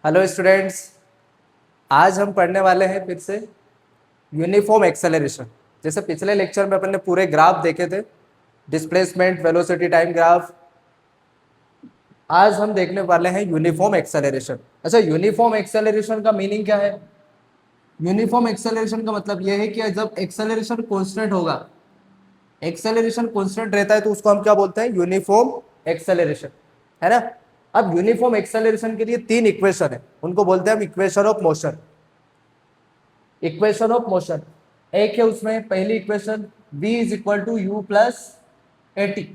Hello students, आज हम पढ़ने वाले हैं फिर से यूनिफॉर्म एक्सेलरेशन। जैसे पिछले लेक्चर में अपन ने पूरे ग्राफ देखे थे, डिस्प्लेसमेंट, वेलोसिटी, टाइम ग्राफ। आज हम देखने वाले हैं यूनिफॉर्म एक्सेलरेशन। अच्छा, यूनिफॉर्म एक्सेलरेशन का मीनिंग क्या है? यूनिफॉर्म एक्सेलरेशन का मतलब यह है कि जब एक्सेलरेशन कांस्टेंट होगा, एक्सेलरेशन कांस्टेंट रहता है तो उसको हम क्या बोलते हैं? यूनिफॉर्म एक्सेलरेशन, है ना। अब यूनिफॉर्म एक्सेलरेशन के लिए तीन इक्वेशन है, उनको बोलते हैं हम equation of motion. Equation of motion एक है, उसमें पहली equation v is equal to U plus A T.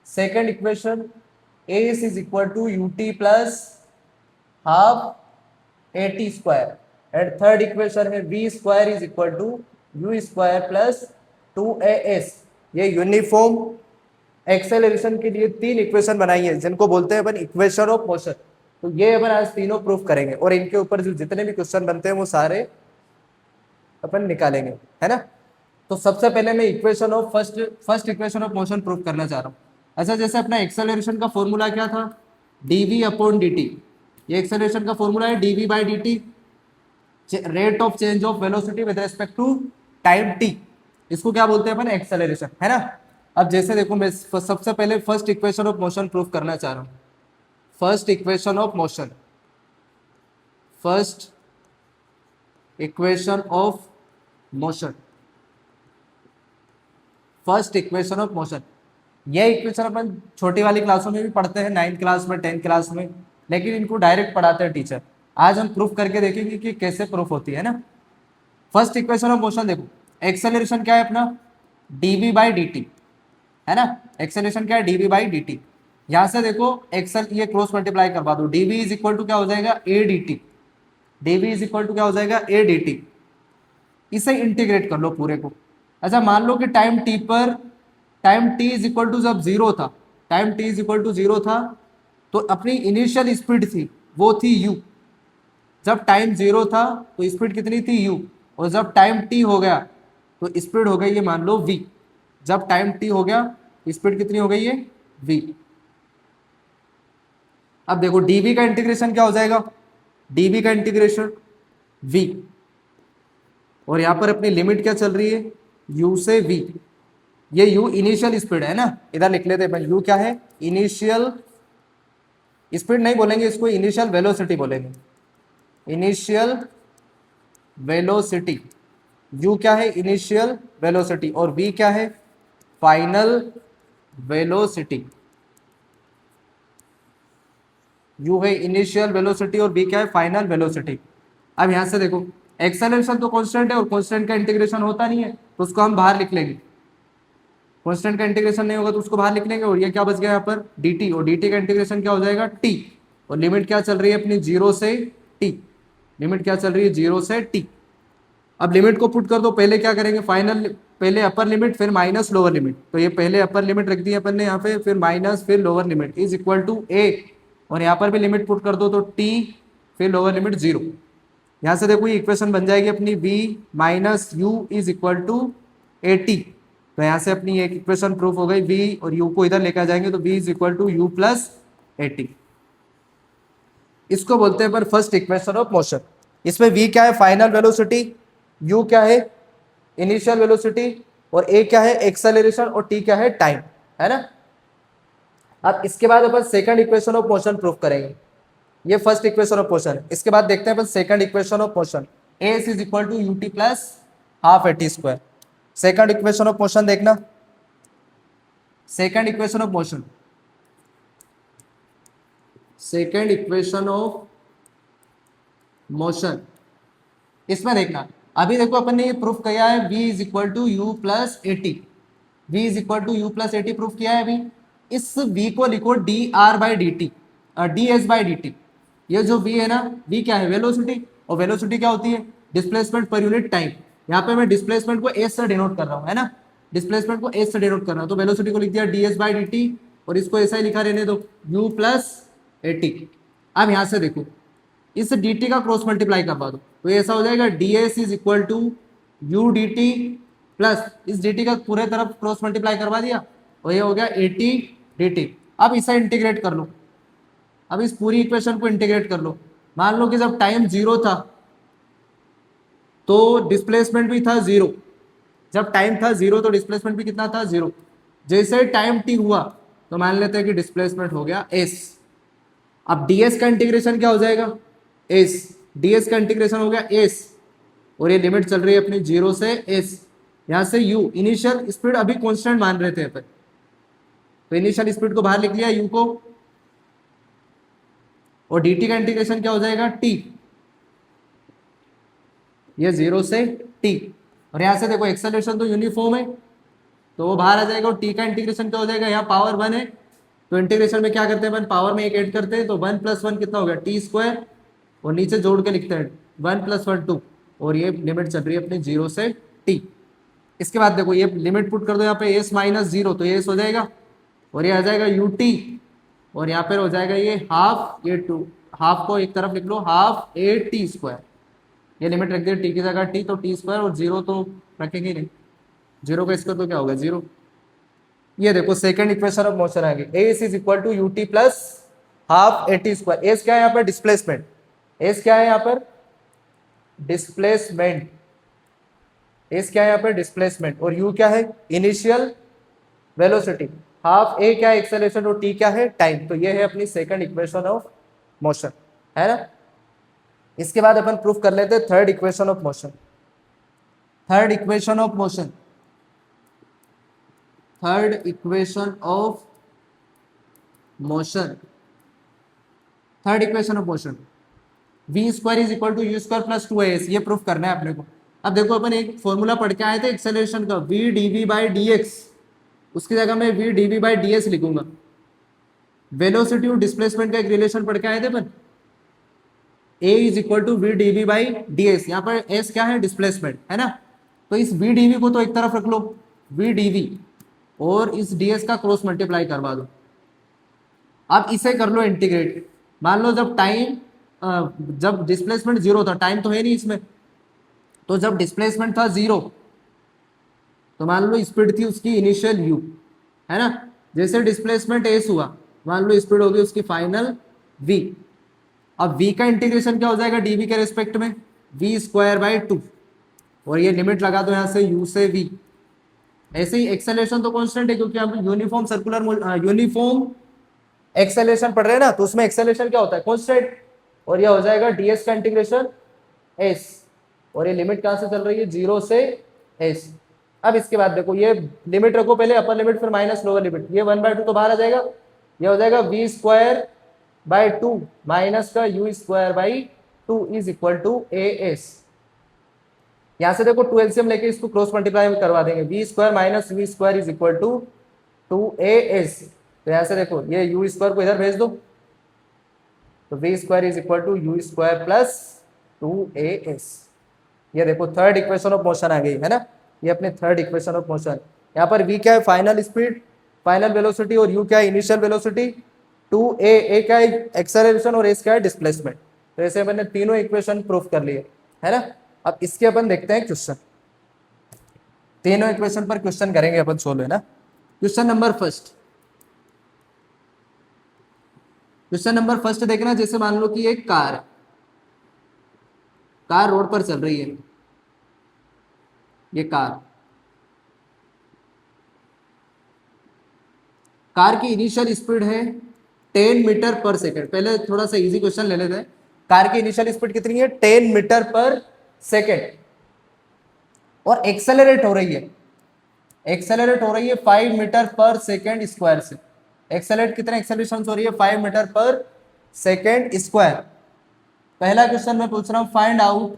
Second equation a is equal to U T plus half A T square. And third equation है v square is equal to U square plus two A S. ये uniform acceleration के लिए तीन equation बनाई है जिनको बोलते हैं अपन इक्वेशन ऑफ मोशन। तो ये अपन आज तीनों प्रूफ करेंगे और इनके ऊपर जो जितने भी क्वेश्चन बनते हैं वो सारे अपन निकालेंगे, है ना। तो सबसे पहले मैं equation of first equation of motion prove करना चाह रहा हूँ। अच्छा, जैसे अपना एक्सेलरेशन का फॉर्मूला क्या था? D V upon D T. ये एक्सेलरेशन का फॉर्मूला है D V by D T, rate of change of velocity with respect to time T. इसको क्या बोलते हैं अपन? एक्सेलरेशन, है ना। अब जैसे देखो, मैं सबसे पहले first equation of motion prove करना चाह रहा हूँ। First equation of motion, first equation of motion, first equation of motion. ये इक्वेशन अपन छोटी वाली क्लासों में भी पढ़ते हैं, 9th क्लास में, 10th क्लास में, लेकिन इनको डायरेक्ट पढ़ाते हैं टीचर। आज हम प्रूफ करके देखेंगे कि कैसे प्रूफ होती है ना। फर्स्ट इक्वेशन ऑफ मोशन देखो, एक्सेलरेशन क्या है अपना? डीवी बाई डी टी, है ना। एक्सेलरेशन क्या है? D V by D T. यहां से देखो एक्सेल, ये क्रॉस मल्टीप्लाई करवा दो, डीवी इज इक्वल टू क्या हो जाएगा? A D T. D V is equal to क्या हो जाएगा? A D T. इसे इंटीग्रेट कर लो पूरे को। अच्छा, मान लो कि टाइम टी पर, time T is equal to जब जीरो था, time T is equal to zero था, तो अपनी इनिशियल स्पीड थी वो थी यू। जब टाइम जीरो था तो स्पीड कितनी थी? यू। और जब टाइम टी हो गया तो स्पीड हो गई ये मान लो वी। जब टाइम टी हो गया स्पीड कितनी हो गई है? वी। अब देखो डीवी का इंटीग्रेशन क्या हो जाएगा? डीवी का इंटीग्रेशन वी, और यहां पर अपनी लिमिट क्या चल रही है? यू से वी। ये यू इनिशियल स्पीड है ना, इधर लिख लेते हैं। यू क्या है? इनिशियल स्पीड नहीं बोलेंगे इसको, इनिशियल वेलोसिटी बोलेंगे। Initial velocity. यू क्या है? Initial velocity. और वी क्या है? Final velocity. यू है इनिशियल वेलोसिटी और वी क्या है? Final velocity. अब यहां से देखो, एक्सेलरेशन तो कांस्टेंट है और कांस्टेंट का इंटीग्रेशन होता नहीं है, तो उसको हम बाहर लिख लेंगे। कांस्टेंट का इंटीग्रेशन नहीं होगा तो उसको बाहर लिख लेंगे। और ये क्या बच गया यहाँ पर? dt, और dt का इंटीग्रेशन क्या हो जाएगा? t। और लिमिट क्या चल रही है अपनी? 0 से t। लिमिट क्या चल रही है? 0 से t। अब लिमिट को पुट कर दो। पहले क्या करेंगे? फाइनल, पहले अपर लिमिट फिर माइनस लोअर लिमिट। तो ये पहले अपर लिमिट रख दी अपन ने यहाँ पे, फिर माइनस, फिर lower limit is equal to a। और यहाँ पर भी लिमिट पुट कर दो तो t, फिर लोअर लिमिट 0। यहाँ से देखो ये इक्वेशन बन जाएगी अपनी v minus U is equal to A T. तो यहाँ से अपनी एक इक्वेशन प्रूफ हो गई। v और u को इधर लेकर जाएंगे तो v is equal to U plus A T. इसको बोलते हैं पर फर्स्ट इक्वेशन ऑफ मोशन। इसमें v क्या है? फाइनल वेलोसिटी, u क्या है? इनिशियल वेलोसिटी, और a क्या है? एक्सेलरेशन, और t क्या है? टाइम, है ना। अब इसके बाद अपन second equation of motion proof करेंगे। ये फर्स्ट इक्वेशन ऑफ मोशन। इसके बाद देखते हैं अपन second equation of motion. a is equal to U T plus half A T square. Second equation of motion देखना, second equation of motion, second equation of motion. इसमें देखना, अभी देखो अपन ने ये प्रूफ किया है v is equal to U plus A T. V is equal to U plus A T proof किया है अभी। इस v को लिखो D R by D T, D S by D T. ये जो v है ना, v क्या है? वेलोसिटी। और वेलोसिटी क्या होती है? Displacement per unit time. यहाँ पे मैं डिस्प्लेसमेंट को एस से डिनोट कर रहा हूँ, है ना। डिस्प्लेसमेंट को एस से डिनोट कर रहा हूँ, तो वेलोसिटी को लिख दिया D S by D T, और इसको ऐसा ही लिखा रहने दो, u प्लस ए टी। अब यहाँ से देखो, इस dt का क्रॉस मल्टीप्लाई करवा दो तो ये ऐसा हो जाएगा ds is equal to U D T plus इस dt का पूरे तरफ क्रॉस मल्टीप्लाई करवा दिया, और ये हो गया ए टी डी टी। अब इसे इंटीग्रेट कर लो, अब इस पूरी इक्वेशन को इंटीग्रेट कर लो। मान लो कि जब टाइम 0 था तो डिस्प्लेसमेंट भी था 0। जब टाइम था 0 तो डिस्प्लेसमेंट भी कितना था 0। जैसे टाइम t हुआ तो मान लेते हैं कि डिस्प्लेसमेंट हो गया s। अब ds का इंटीग्रेशन क्या हो जाएगा, s। ds का इंटीग्रेशन हो गया s, और ये लिमिट चल रही है अपनी 0 से s। यहां से u इनिशियल स्पीड अभी कांस्टेंट मान रहे थे अपन, तो इनिशियल स्पीड को बाहर लिख लिया u को, और dt का इंटीग्रेशन क्या हो जाएगा t, ये 0 से t। और यहां से देखो एक्सेलरेशन तो यूनिफॉर्म है तो वो बाहर आ जाएगा, और t का इंटीग्रेशन क्या हो जाएगा, यहाँ पावर 1 है तो इंटीग्रेशन में क्या करते हैं अपन, पावर में एक ऐड करते हैं तो 1 + 1 कितना हो गया टी स्क्वायर, और नीचे जोड़ के लिखते हैं 1 + 1 2, और ये लिमिट चल रही है अपनी 0 से t। इसके बाद देखो ये लिमिट पुट कर दो यहाँ पे s - 0 तो ये s हो जाएगा, और ये आ जाएगा ut, और यहाँ पर हो जाएगा ये हाफ, ये 2 हाफ को एक तरफ लिख लो, हाफ a t स्क्वायर। ये लिमिट रख दिया t की जगह t, तो t स्क्वायर, और 0 तो रखेंगे ही नहीं, 0 का स्क्वायर तो क्या होगा 0। ये देखो सेकंड इक्वेशन ऑफ मोशन आ गई, S is equal to U T plus half A T square. S क्या है यहाँ पर डिस्प्लेसमेंट, एस क्या है यहाँ पर डिस्प्लेसमेंट, एस क्या है यहाँ पर डिस्प्लेसमेंट, और यू क्या है इनिशियल वेलोसिटी, हाफ ए क्या है एक्सेलरेशन, और टी क्या है टाइम। तो ये है अपनी सेकंड इक्वेशन ऑफ मोशन, है ना। इसके बाद अपन प्रूफ कर लेते हैं third equation of motion. Third equation of motion, third equation of motion, third equation of motion, v square is equal to U square plus 2as, ये प्रूफ करना है अपने को। अब देखो अपन एक फॉर्मूला पढ़ के आए थे एक्सेलरेशन का, v dv बाई dx, उसकी जगह मैं v dv बाई ds लिखूंगा। वेलोसिटी और डिस्प्लेसमेंट का एक रिलेशन पढ़ के आए थे अपन, a is equal to v dv by ds, यहाँ पर s क्या है डिस्प्लेसमेंट, है ना। तो इस v dv को तो एक तरफ रख लो, v dv, और इस ds का क्रॉस मल्टीप्लाई करवा दो। अब इसे कर लो इंटीग्रेट। मान लो जब टाइम, जब डिस्प्लेसमेंट 0 था, टाइम तो है नहीं इसमें, तो जब डिस्प्लेसमेंट था 0 तो मान लो स्पीड थी उसकी इनिशियल u, है ना। जैसे डिस्प्लेसमेंट s हुआ, मान लो स्पीड होगी उसकी फाइनल v। अब v का इंटीग्रेशन क्या हो जाएगा dv के रेस्पेक्ट में, v स्क्वायर बाई 2, और ये लिमिट लगा दो यहाँ से u से v। ऐसे ही एक्सेलरेशन तो कांस्टेंट है क्योंकि हम यूनिफॉर्म सर्कुलर यूनिफॉर्म एक्सेलरेशन पढ़ रहे हैं ना, तो उसमें एक्सेलरेशन क्या होता है कांस्टेंट, और ये हो जाएगा ds का इंटीग्रेशन s, और ये लिमिट कहां से चल रही है 0 से s। अब इसके बाद देखो ये लिमिट रखो पहले अपर लिमिट फिर माइनस लोअर लिमिट, ये 1/2 तो बाहर आ जाएगा, ये हो जाएगा v स्क्वायर बाई 2 माइनस का u square by 2 is equal to as। यहां से देखो 2 एलसीएम लेके इसको क्रॉस मल्टीप्लाई करवा देंगे, v square minus v square is equal to 2as। तो यहां से देखो ये u स्क्वायर को इधर भेज दो, तो v square is equal to u square plus 2as। ये देखो थर्ड इक्वेशन ऑफ मोशन आ गई, है ना। ये अपने थर्ड इक्वेशन ऑफ मोशन, यहाँ पर v क्या है फाइनल स्पीड, फाइनल वेलोसिटी, और u क्या है इनिशियल वेलोसिटी, 2a क्या है एक्सेलरेशन, और s क्या है डिस्प्लेसमेंट। तो ऐसे मैंने तीनों इक्वेशन प्रूफ कर लिए, है ना। अब इसके अपन देखते हैं क्वेश्चन, तीनों इक्वेशन पर क्वेश्चन करेंगे अपन सोल्व, है ना। Question number first, question number first देखना। जैसे मान लो कि एक कार है, कार रोड पर चल रही है, ये कार की इनिशियल स्पीड है 10 मीटर पर सेकंड। पहले थोड़ा सा इजी क्वेश्चन ले लेते हैं। कार की इनिशियल स्पीड कितनी है 10 मीटर पर सेकंड, और एक्सेलरेट हो रही है, एक्सेलरेट हो रही है 5 मीटर पर सेकंड स्क्वायर से। एक्सेलरेट कितने एक्सेलरेशन हो रही है 5 मीटर पर सेकंड स्क्वायर। पहला क्वेश्चन मैं पूछ रहा हूं, find out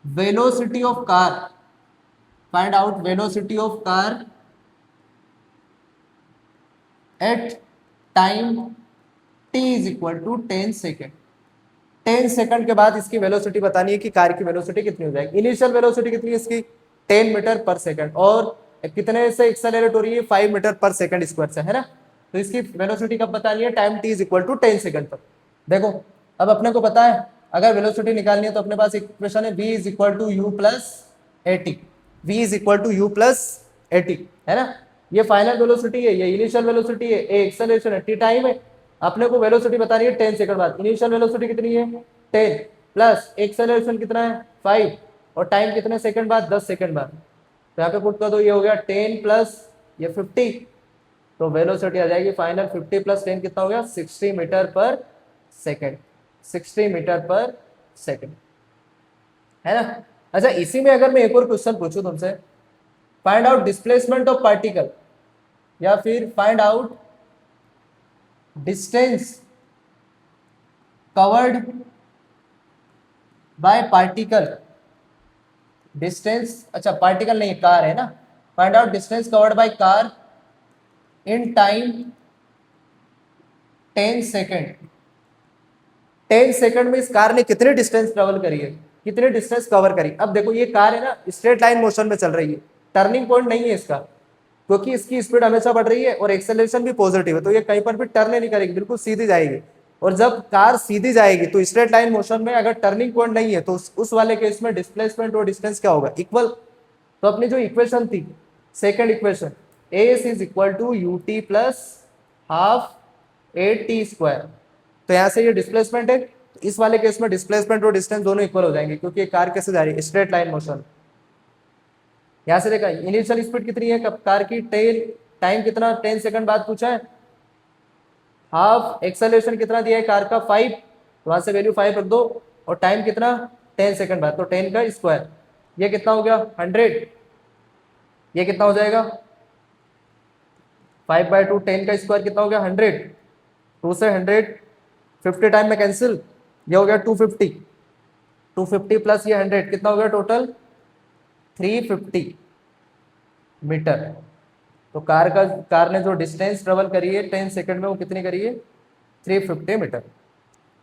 velocity of car, find out velocity of car at time t is equal to 10 second. 10 second के बाद इसकी वेलोसिटी बतानी है कि कार की वेलोसिटी कितनी हो जाएगी। इनिशियल वेलोसिटी कितनी है इसकी 10 मीटर पर सेकंड, और कितने से एक्सेलरेट हो रही है 5 मीटर पर सेकंड स्क्वायर से, है ना। तो इसकी वेलोसिटी कब बतानी है time t is equal to 10 second पर। देखो अब अपने को पता है अगर वेलोसिटी निकालनी है तो अपने पास एक इक्वेशन है v is equal to U plus A T, v is equal to U plus A T, है ना। ये फाइनल वेलोसिटी है, ये इनिशियल वेलोसिटी है, ए एक्सेलरेशन है, टी टाइम है, अपने को वेलोसिटी बतानी है 10 सेकंड बाद। इनिशियल वेलोसिटी कितनी है 10 प्लस एक्सेलरेशन कितना है 5 और टाइम कितने सेकंड बाद 10 सेकंड बाद। तो यहाँ पे पुट कर दो, ये हो गया 10 प्लस ये 50, तो वेलोसिटी आ जाएगी फाइनल 50 प्लस 10 कितना हो गया 60 मीटर पर सेकंड। 60 मीटर पर सेकंड है ना। अच्छा इसी में अगर मैं एक और क्वेश्चन पूछूं तुमसे, find out displacement of particle या फिर find out distance covered bye particle. Distance, अच्छा पार्टिकल नहीं कार है ना, find out distance covered by car in time 10 second. 10 second में इस कार ने कितने डिस्टेंस ट्रेवल करी है, कितने डिस्टेंस कवर करी। अब देखो ये कार है ना स्ट्रेट लाइन मोशन में चल रही है, टर्निंग पॉइंट नहीं है इसका, क्योंकि इसकी स्पीड हमेशा बढ़ रही है और एक्सेलरेशन भी पॉजिटिव है, तो ये कहीं पर भी टर्न नहीं करेगी, बिल्कुल सीधी जाएगी। और जब कार सीधी जाएगी तो स्ट्रेट लाइन मोशन में अगर टर्निंग पॉइंट नहीं है तो उस वाले केस में डिस्प्लेसमेंट और डिस्टेंस क्या होगा, इक्वल। तो अपनी जो इक्वेशन थी second equation, S is equal to U T plus half A T square, तो यहां से ये डिस्प्लेसमेंट है, तो इस वाले केस में डिस्प्लेसमेंट और डिस्टेंस दोनों इक्वल हो जाएंगे, क्योंकि कार कैसे जा रही है स्ट्रेट लाइन मोशन। यहां से देखा इनिशियल स्पीड कितनी है कार की, टेल टाइम कितना 10 सेकंड बाद पूछा है, हाफ एक्सेलरेशन कितना दिया है कार का 5, तो वहां से वैल्यू 5 रख दो, और टाइम कितना 10 सेकंड बाद, तो 10 का स्क्वायर, ये कितना हो गया 100, ये कितना हो जाएगा 5/2, 10 का स्क्वायर कितना हो गया 100, 2 से 100 50 टाइम में कैंसिल, ये हो गया 250, 250 प्लस ये 100 कितना हो गया टोटल 350 मीटर। तो कार ने जो डिस्टेंस ट्रेवल करी है 10 सेकंड में वो कितनी करी है 350 मीटर।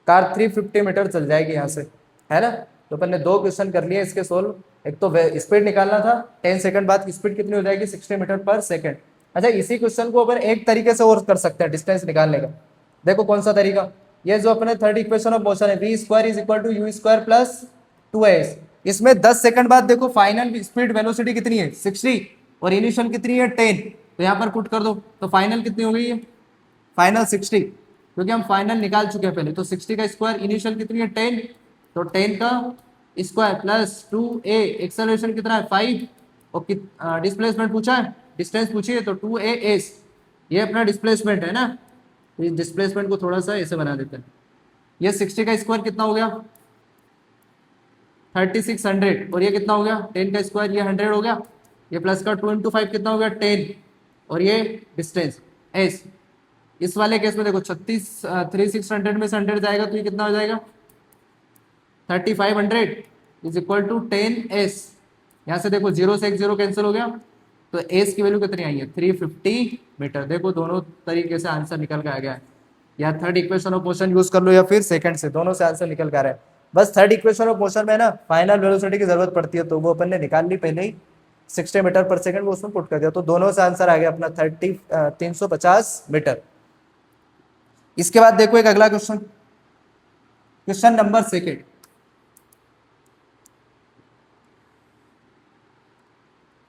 कार 350 मीटर चल जाएगी यहाँ से, है ना। तो अपन ने दो क्वेश्चन कर लिए इसके सोल्व, एक तो स्पीड निकालना था 10 सेकंड बाद की स्पीड कितनी हो जाएगी 60 मीटर पर सेकंड। अच्छा इसी क्वेश्चन को अपन एक तरीके से और कर सकते हैं डिस्टेंस निकालने का, देखो कौन सा तरीका, ये जो अपने थर्ड इक्वेशन ऑफ मोशन है V square is equal to U square plus 2s, इसमें 10 सेकंड बाद देखो फाइनल स्पीड वेलोसिटी कितनी है 60 और इनिशियल कितनी है 10, तो यहाँ पर पुट कर दो, तो फाइनल कितनी हो गई है फाइनल 60, क्योंकि हम फाइनल निकाल चुके हैं पहले, तो 60 का स्क्वायर इनिशियल कितनी है 10, तो 10 का स्क्वायर प्लस 2a, एक्सेलरेशन कितना है 5 और डिस्प्लेसमेंट पूछा है, डिस्टेंस पूछी है तो 2as, ये अपना डिस्प्लेसमेंट है ना। तो इस डिस्प्लेसमेंट को थोड़ा सा ऐसे बना देते हैं, ये 60 का स्क्वायर कितना हो गया 3600, और ये कितना हो गया 10 का स्क्वायर ये 100 हो गया, ये प्लस का 2 × 5 कितना हो गया 10, और ये डिस्टेंस एस। इस वाले केस में देखो 3600 में से 100 जाएगा तो ये कितना हो जाएगा 3500 इज इक्वल टू 10s। यहाँ से देखो 0 से 1 0 कैंसिल हो गया, तो एस की वैल्यू कितनी आई है 350 मीटर। देखो दोनों तरीके से आंसर निकल के आ गया है, या third equation of motion use कर लो या फिर सेकंड से, दोनों से आंसर निकल के आ रहा है। बस थर्ड इक्वेशन ऑफ मोशन में ना फाइनल वेलोसिटी की जरूरत पड़ती है, तो वो अपन ने निकाल ली पहले ही 60 मीटर पर सेकंड, वो उसमें पुट कर दिया, तो दोनों से आंसर आ गया अपना 350 मीटर। इसके बाद देखो एक अगला question, question number second,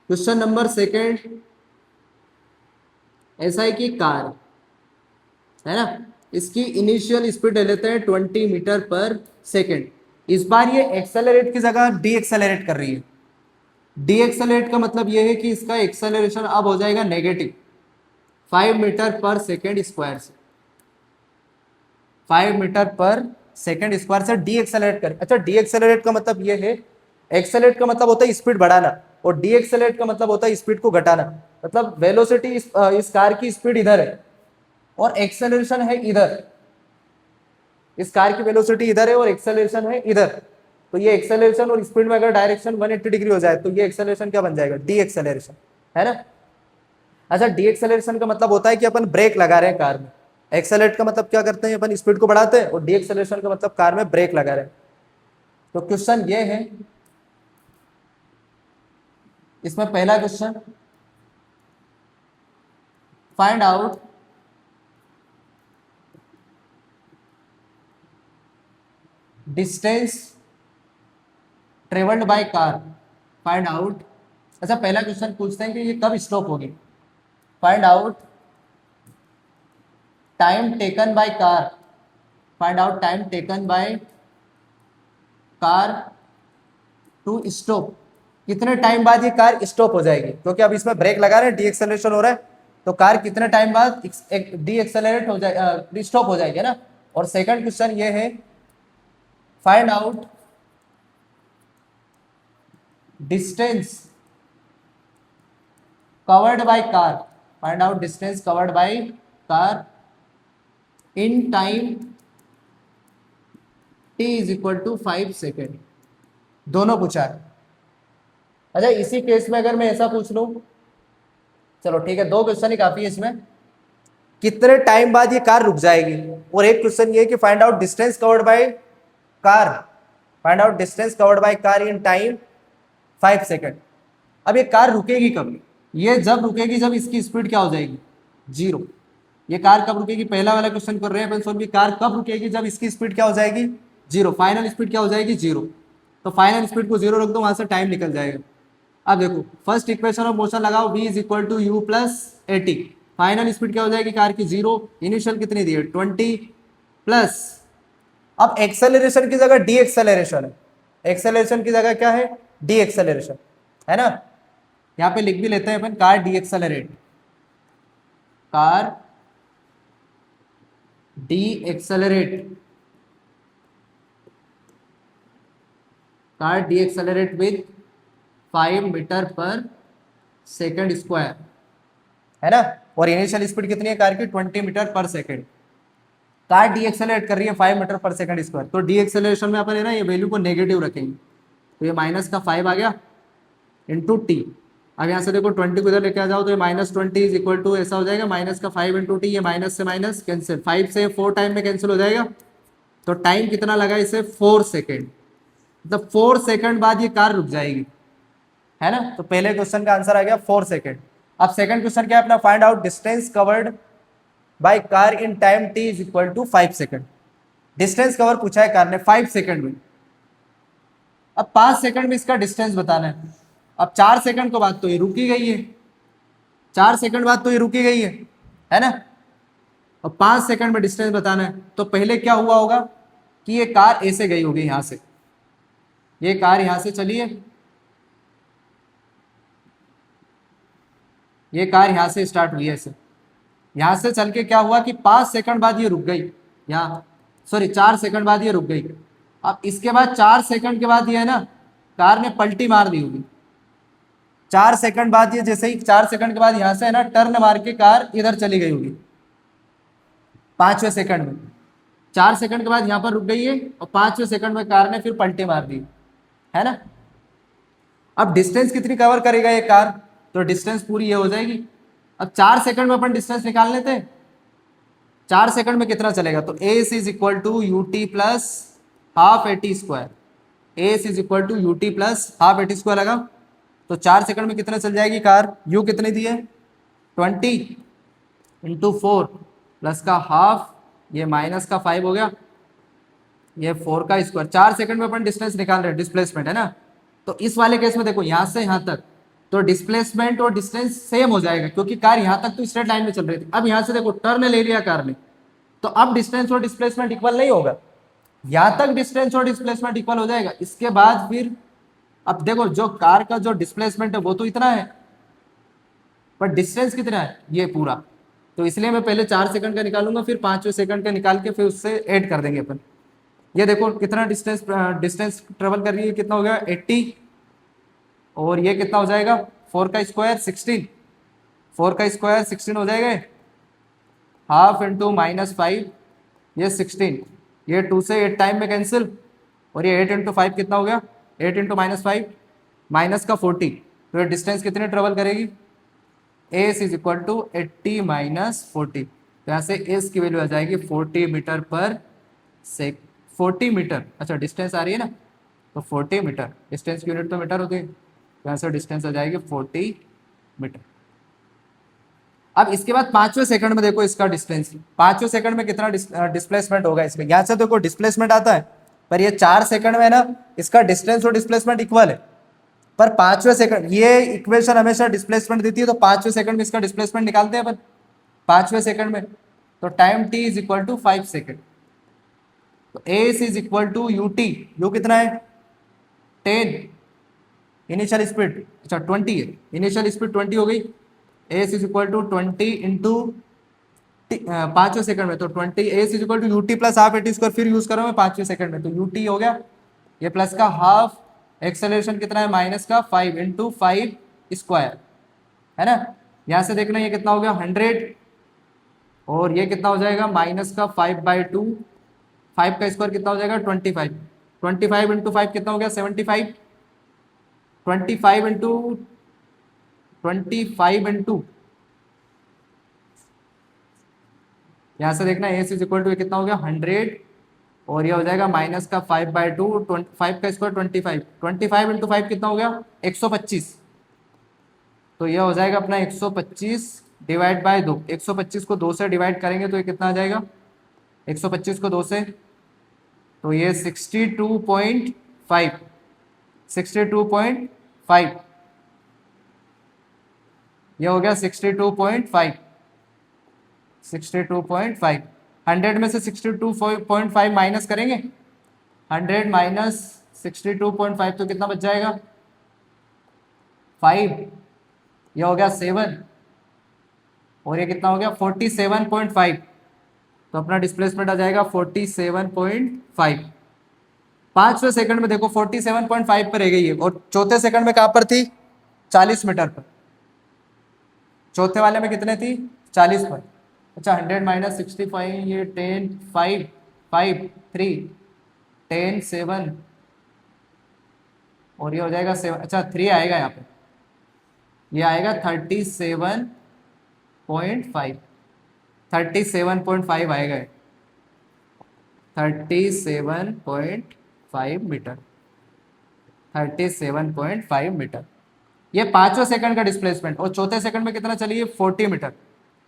question number second ऐसा है कि कार है ना, इसकी इनिशियल स्पीड ले लेते हैं 20 मीटर पर सेकंड, इस बार ये एक्सेलरेट की जगह डी एक्सेलरेट कर रही है। डी एक्सेलरेट का मतलब ये है कि इसका एक्सेलरेशन अब हो जाएगा नेगेटिव 5 मीटर पर सेकंड स्क्वायर से, 5 मीटर पर सेकंड स्क्वायर से डी एक्सेलरेट कर। अच्छा डी एक्सेलरेट का मतलब ये है, एक्सेलरेट का मतलब होता है स्पीड बढ़ाना और डी एक्सेलरेट का मतलब होता है स्पीड को घटाना। मतलब वेलोसिटी इस कार की स्पीड इधर है और एक्सेलरेशन है इधर, इस कार की वेलोसिटी इधर है और एक्सेलरेशन है इधर, तो ये एक्सेलरेशन और स्पीड में अगर डायरेक्शन 180 डिग्री हो जाए तो ये एक्सेलरेशन क्या बन जाएगा डी एक्सेलरेशन, है ना। अच्छा डी एक्सेलरेशन का मतलब होता है कि अपन ब्रेक लगा रहे हैं कार में, एक्सेलरेट का मतलब क्या करते हैं अपन स्पीड को बढ़ाते हैं, और डी एक्सेलरेशन का मतलब कार में ब्रेक लगा रहे हैं। तो क्वेश्चन ये है, इसमें पहला question, find out distance travelled by car, find out. अच्छा पहला क्वेश्चन पूछते हैं कि ये कब स्टॉप होगी, find out time taken by car, find out time taken by car to stop, कितने टाइम बाद ये कार स्टॉप हो जाएगी, क्योंकि अब इसमें ब्रेक लगा रहे हैं, डी एक्सेलरेशन हो रहा है, तो कार कितने टाइम बाद डी एक्सेलरेट हो जाए, स्टॉप हो जाएगी ना। और सेकंड क्वेश्चन ये है, find out distance covered by car, find out distance covered by car in time t is equal to 5 second, दोनों पूछा है। अच्छा इसी केस में अगर मैं ऐसा पूछ लूं, चलो ठीक है, दो क्वेश्चन ही काफी है इसमें, कितने टाइम बाद ये कार रुक जाएगी, और एक क्वेश्चन ये कि find out distance covered by car, find out distance covered by car in time 5 second. अब ये कार रुकेगी कब, ये जब रुकेगी जब इसकी स्पीड क्या हो जाएगी, जीरो। ये कार कब रुकेगी, पहला वाला क्वेश्चन कर रहे हैं अपन सोल्व, कार कब रुकेगी जब इसकी स्पीड क्या हो जाएगी, जीरो, फाइनल स्पीड क्या हो जाएगी, जीरो। तो फाइनल स्पीड को जीरो रख दो, वहां से टाइम निकल जाएगा। अब देखो फर्स्ट इक्वेशन ऑफ मोशन लगाओ, v is equal to U plus A T, final speed क्या हो जाएगी कार की, जीरो, इनिशियल कितनी दी है 20 प्लस, अब एक्सेलरेशन की जगह डी एक्सेलरेशन है, एक्सेलरेशन की जगह क्या है, डी एक्सेलरेशन है ना, यहां पे लिख भी लेते हैं अपन, car decelerate, car decelerate, car decelerate with 5 metre per second square, है ना, और इनिशियल स्पीड कितनी है कार की 20 metre per second, car D accelerate कर रही है 5 मीटर पर सेकेंड स्क्वायर, तो डी एक्सेलरेशन में अपन है ना ये वैल्यू को नेगेटिव रखेंगे, तो ये माइनस का 5 आ गया इंटू टी। अब यहाँ से देखो 20 को इधर लेके आ जाओ तो ये -20 इज इक्वल टू ऐसा हो जाएगा, माइनस का 5 इंटू टी, ये माइनस से माइनस कैंसिल, 5 से 4 टाइम में कैंसिल हो जाएगा, तो टाइम कितना लगा इसे 4 सेकेंड, मतलब 4 सेकेंड बाद ये कार रुक जाएगी, है ना। तो पहले क्वेश्चन का आंसर आ गया 4 सेकेंड। अब सेकंड क्वेश्चन क्या है अपना, find out distance covered by car in time t is equal to 5 second, distance cover पूछा है कार ने 5 सेकेंड में, अब 5 सेकेंड में इसका डिस्टेंस बताना है। अब 4 सेकंड के बाद तो ये रुकी गई है, 4 सेकंड बाद तो ये रुकी गई है ना। अब 5 सेकंड में डिस्टेंस बताना है, तो पहले क्या हुआ होगा कि ये कार ऐसे गई होगी, यहां से ये कार यहां से चली है, ये कार यहां से स्टार्ट हुई है ऐसे, यहां से चल के क्या हुआ कि 5 सेकंड बाद ये रुक गई, यहाँ सॉरी 4 सेकंड बाद ये रुक गई। अब इसके बाद 4 सेकंड के बाद ये है ना कार ने पलटी मार दी होगी, 4 सेकंड बाद ये जैसे ही 4 सेकंड के बाद यहां से है ना टर्न मार के कार इधर चली गई होगी 5वें सेकंड में, 4 सेकंड के बाद यहां पर रुक गई है और 5वें सेकंड में कार ने फिर पलटी मार दी, है ना। अब डिस्टेंस कितनी कवर करेगा ये कार, तो डिस्टेंस पूरी ये हो जाएगी। अब 4 सेकंड में अपन डिस्टेंस निकाल लेते हैं, 4 सेकंड में कितना चलेगा, तो S is equal to U T plus half A T square, S is equal to U T plus half A T square लगा, तो 4 सेकंड में कितना चल जाएगी कार, यू कितनी दी है 20 इंटू 4 प्लस का हाफ, ये माइनस का 5 हो गया, ये 4 का स्क्वायर। 4 सेकंड में अपन डिस्टेंस निकाल रहे हैं, डिस्प्लेसमेंट है ना, तो इस वाले केस में देखो यहाँ से यहाँ तक तो डिस्प्लेसमेंट और डिस्टेंस सेम हो जाएगा, क्योंकि कार यहाँ तक तो स्ट्रेट लाइन में चल रही थी। अब यहाँ से देखो टर्न ले लिया कार ने, तो अब डिस्टेंस और डिस्प्लेसमेंट इक्वल नहीं होगा, यहाँ तक डिस्टेंस और डिस्प्लेसमेंट इक्वल हो जाएगा, इसके बाद फिर अब देखो जो कार का जो डिस्प्लेसमेंट है वो तो इतना है, पर डिस्टेंस कितना है ये पूरा, तो इसलिए मैं पहले 4 सेकंड का निकालूंगा, फिर 5वें सेकंड का निकाल के फिर उससे ऐड कर देंगे अपन। ये देखो कितना डिस्टेंस ट्रेवल कर रही है, कितना हो गया 80, और ये कितना हो जाएगा 4 का स्क्वायर 16, 4 का स्क्वायर 16 हो जाएगा, हाफ इंटू -5 ये 16, ये 2 से 8 टाइम में कैंसिल, और ये 8 इंटू 5 कितना हो गया 8 इंटू -5 माइनस का 40, तो ये डिस्टेंस कितने ट्रेवल करेगी, S is equal to 80 minus 40, तो यहाँ से एस की वैल्यू आ जाएगी 40 मीटर पर सेक 40 मीटर, अच्छा डिस्टेंस आ रही है ना, तो 40 मीटर, डिस्टेंस की यूनिट तो मीटर होती है, तो यहाँ से डिस्टेंस आ जाएगी 40 मीटर। अब इसके बाद 5वें सेकंड में देखो इसका डिस्टेंस, 5वें सेकंड में कितना डिस्प्लेसमेंट होगा इसमें, यहाँ से देखो डिस्प्लेसमेंट आता है, पर ये 4 सेकंड में ना इसका डिस्टेंस और डिस्प्लेसमेंट इक्वल है, पर 5वें सेकंड ये इक्वेशन हमेशा डिस्प्लेसमेंट देती है, तो 5वें सेकंड में इसका डिस्प्लेसमेंट निकालते हैं अपन 5वें सेकंड में, तो time t is equal to 5 second. तो S is equal to you t, u कितना है 10, इनिशियल स्पीड अच्छा 20 है, इनिशियल स्पीड 20 हो गई। S is equal to 20 into 5वें सेकंड में, तो 20 s is equal to U T plus half A T square, फिर यूज करो मैं 5वें सेकंड में, तो यू टी हो गया ये प्लस का हाफ, एक्सेलरेशन कितना है माइनस का 5 इंटू 5 स्क्वायर, है ना। यहां से देखना ये कितना हो गया 100, और ये कितना हो जाएगा माइनस का 5/2, 5 का स्क्वायर कितना हो जाएगा 25, 25 इंटू 5 कितना हो गया 75, 25 इंटू 25 इंटू, यहाँ से देखना एस इज इक्वल टू कितना हो गया 100, और ये हो जाएगा माइनस का 5/2, 5 का स्क्वायर 25, 25 इंटू 5 कितना हो गया 125, तो ये हो जाएगा अपना 125 डिवाइड बाय 2, 125 को 2 से डिवाइड करेंगे तो ये कितना आ जाएगा 125 को 2 से, तो ये 62.5, 62.5, ये हो गया 62.5, 62.5, 100 में से 62.5 माइनस करेंगे, 100 माइनस 62.5 तो कितना बच जाएगा 5, ये हो गया 7, और ये कितना हो गया 47.5, तो अपना डिस्प्लेसमेंट आ जाएगा 47.5। 5वें सेकंड में देखो 47.5 पर रह गई है, और चौथे सेकंड में कहां पर थी 40 मीटर पर, चौथे वाले में कितने थी 40 पर। अच्छा 100 माइनस 65, ये 10 5 5 3 10 7, और ये हो जाएगा 7, अच्छा 3 आएगा यहाँ पे, ये आएगा 37.5, 37.5 आएगा, 37.5 मीटर, 37.5 मीटर, ये 5वें सेकंड का डिस्प्लेसमेंट। और चौथे सेकंड में कितना चली है 40 मीटर।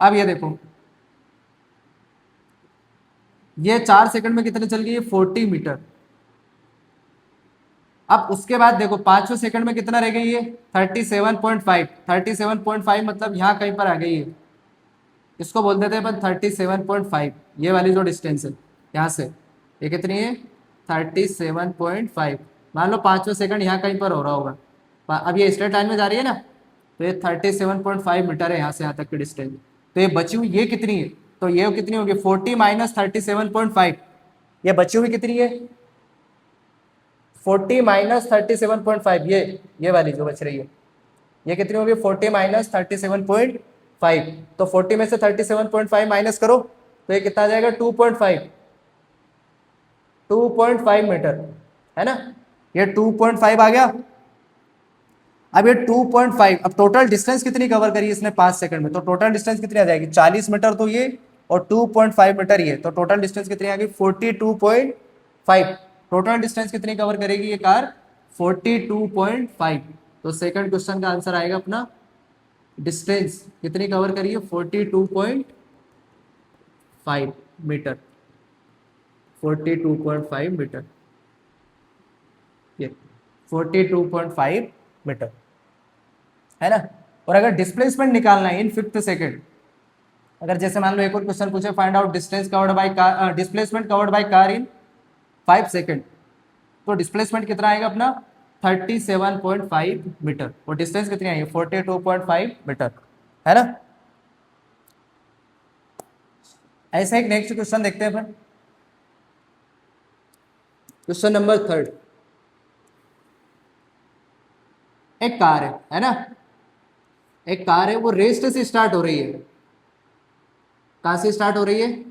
अब ये देखो ये 4 सेकंड में कितने चल गई है 40 मीटर। अब उसके बाद देखो 5वें सेकंड में कितना रह गई है 37.5, 37.5 मतलब यहाँ कहीं पर आ गई है, इसको बोल देते हैं अपन 37.5, ये वाली जो डिस्टेंस है यहाँ से, ये कितनी है 37.5। मान लो 5वें सेकंड यहाँ कहीं पर हो रहा होगा, अब ये स्ट्रेट लाइन में जा रही है ना, तो ये 37.5 मीटर है यहाँ से यहाँ तक की डिस्टेंस। तो ये बची हुई ये कितनी है, तो ये कितनी होगी 40 माइनस 37.5, ये बची हुई कितनी है 40 माइनस 37.5, ये वाली जो बच रही है ये कितनी होगी 40 माइनस 37.5, तो 40 में से 37.5 माइनस करो तो ये कितना आ जाएगा 2.5 मीटर, है ना, ये 2.5 आ गया। अब ये 2.5, अब टोटल डिस्टेंस कितनी कवर करी इसने 5 सेकंड में, तो टोटल डिस्टेंस कितनी आ जाएगी 40 मीटर तो ये, और 2.5 मीटर ये, तो टोटल डिस्टेंस कितनी आ गई 42.5। टोटल डिस्टेंस कितनी कवर करेगी ये कार 42.5। तो सेकंड क्वेश्चन का आंसर आएगा अपना डिस्टेंस कितनी कवर करिए 42.5 मीटर, 42.5 मीटर, ये 42.5 मीटर, है ना। और अगर डिस्प्लेसमेंट निकालना है इन 5th सेकंड, अगर जैसे मान लो एक और क्वेश्चन पूछे find out distance covered by car, displacement covered by car in 5 second, तो डिस्प्लेसमेंट कितना आएगा अपना 37.5 मीटर, और डिस्टेंस कितनी आएगी 42.5 मीटर, है ना। ऐसा एक नेक्स्ट क्वेश्चन देखते हैं अपन, क्वेश्चन नंबर 3। एक कार है ना, एक कार है वो रेस्ट से स्टार्ट हो रही है, कहां से स्टार्ट हो रही है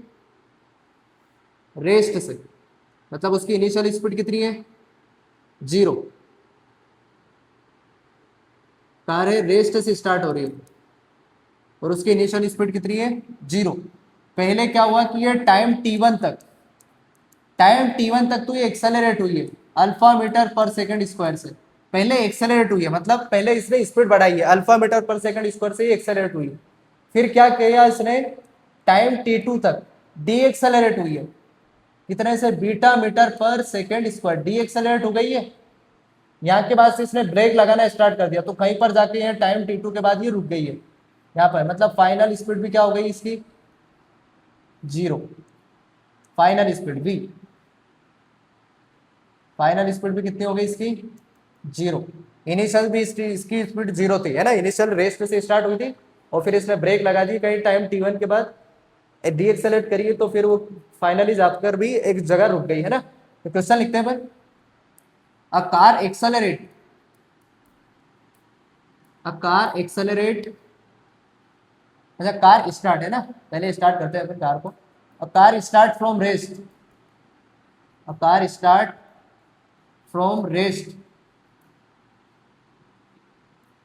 रेस्ट से, मतलब उसकी इनिशियल स्पीड कितनी है 0, कार है रेस्ट से स्टार्ट हो रही है और उसकी इनिशियल स्पीड कितनी है 0। पहले क्या हुआ कि ये टाइम t1 तक, टाइम t1 तक तो ये एक्सेलरेट हुई है अल्फा मीटर पर सेकंड स्क्वायर से, पहले एक्सेलरेट हुई है मतलब पहले इसने स्पीड बढ़ाई है अल्फा मीटर पर सेकंड स्क्वायर से ये एक्सेलरेट हुई है। फिर क्या किया इसने टाइम t2 तक डी एक्सेलरेट हुई है कितने से बीटा मीटर पर सेकंड स्क्वायर, डी एक्सेलरेट हो गई है। यहाँ के बाद से इसने ब्रेक लगाना स्टार्ट कर दिया, तो कहीं पर जाके यहाँ टाइम t2 के बाद ये रुक गई है यहाँ पर, मतलब फाइनल स्पीड भी क्या हो गई इसकी zero. Final speed v, final speed भी कितनी हो गई इसकी, जीरो। इनिशियल भी इसकी स्पीड जीरो थी, है ना, इनिशियल रेस्ट से स्टार्ट हुई थी और फिर इसने ब्रेक लगा दी कहीं टाइम t1 के बाद, डी एक्सेलरेट करिए तो फिर वो फाइनली जाकर भी एक जगह रुक गई, है ना। तो क्वेश्चन लिखते हैं भाई, a car accelerate, a car accelerate, अच्छा कार स्टार्ट है ना, पहले स्टार्ट करते हैं अपन कार को। A car start from rest, a car start from rest,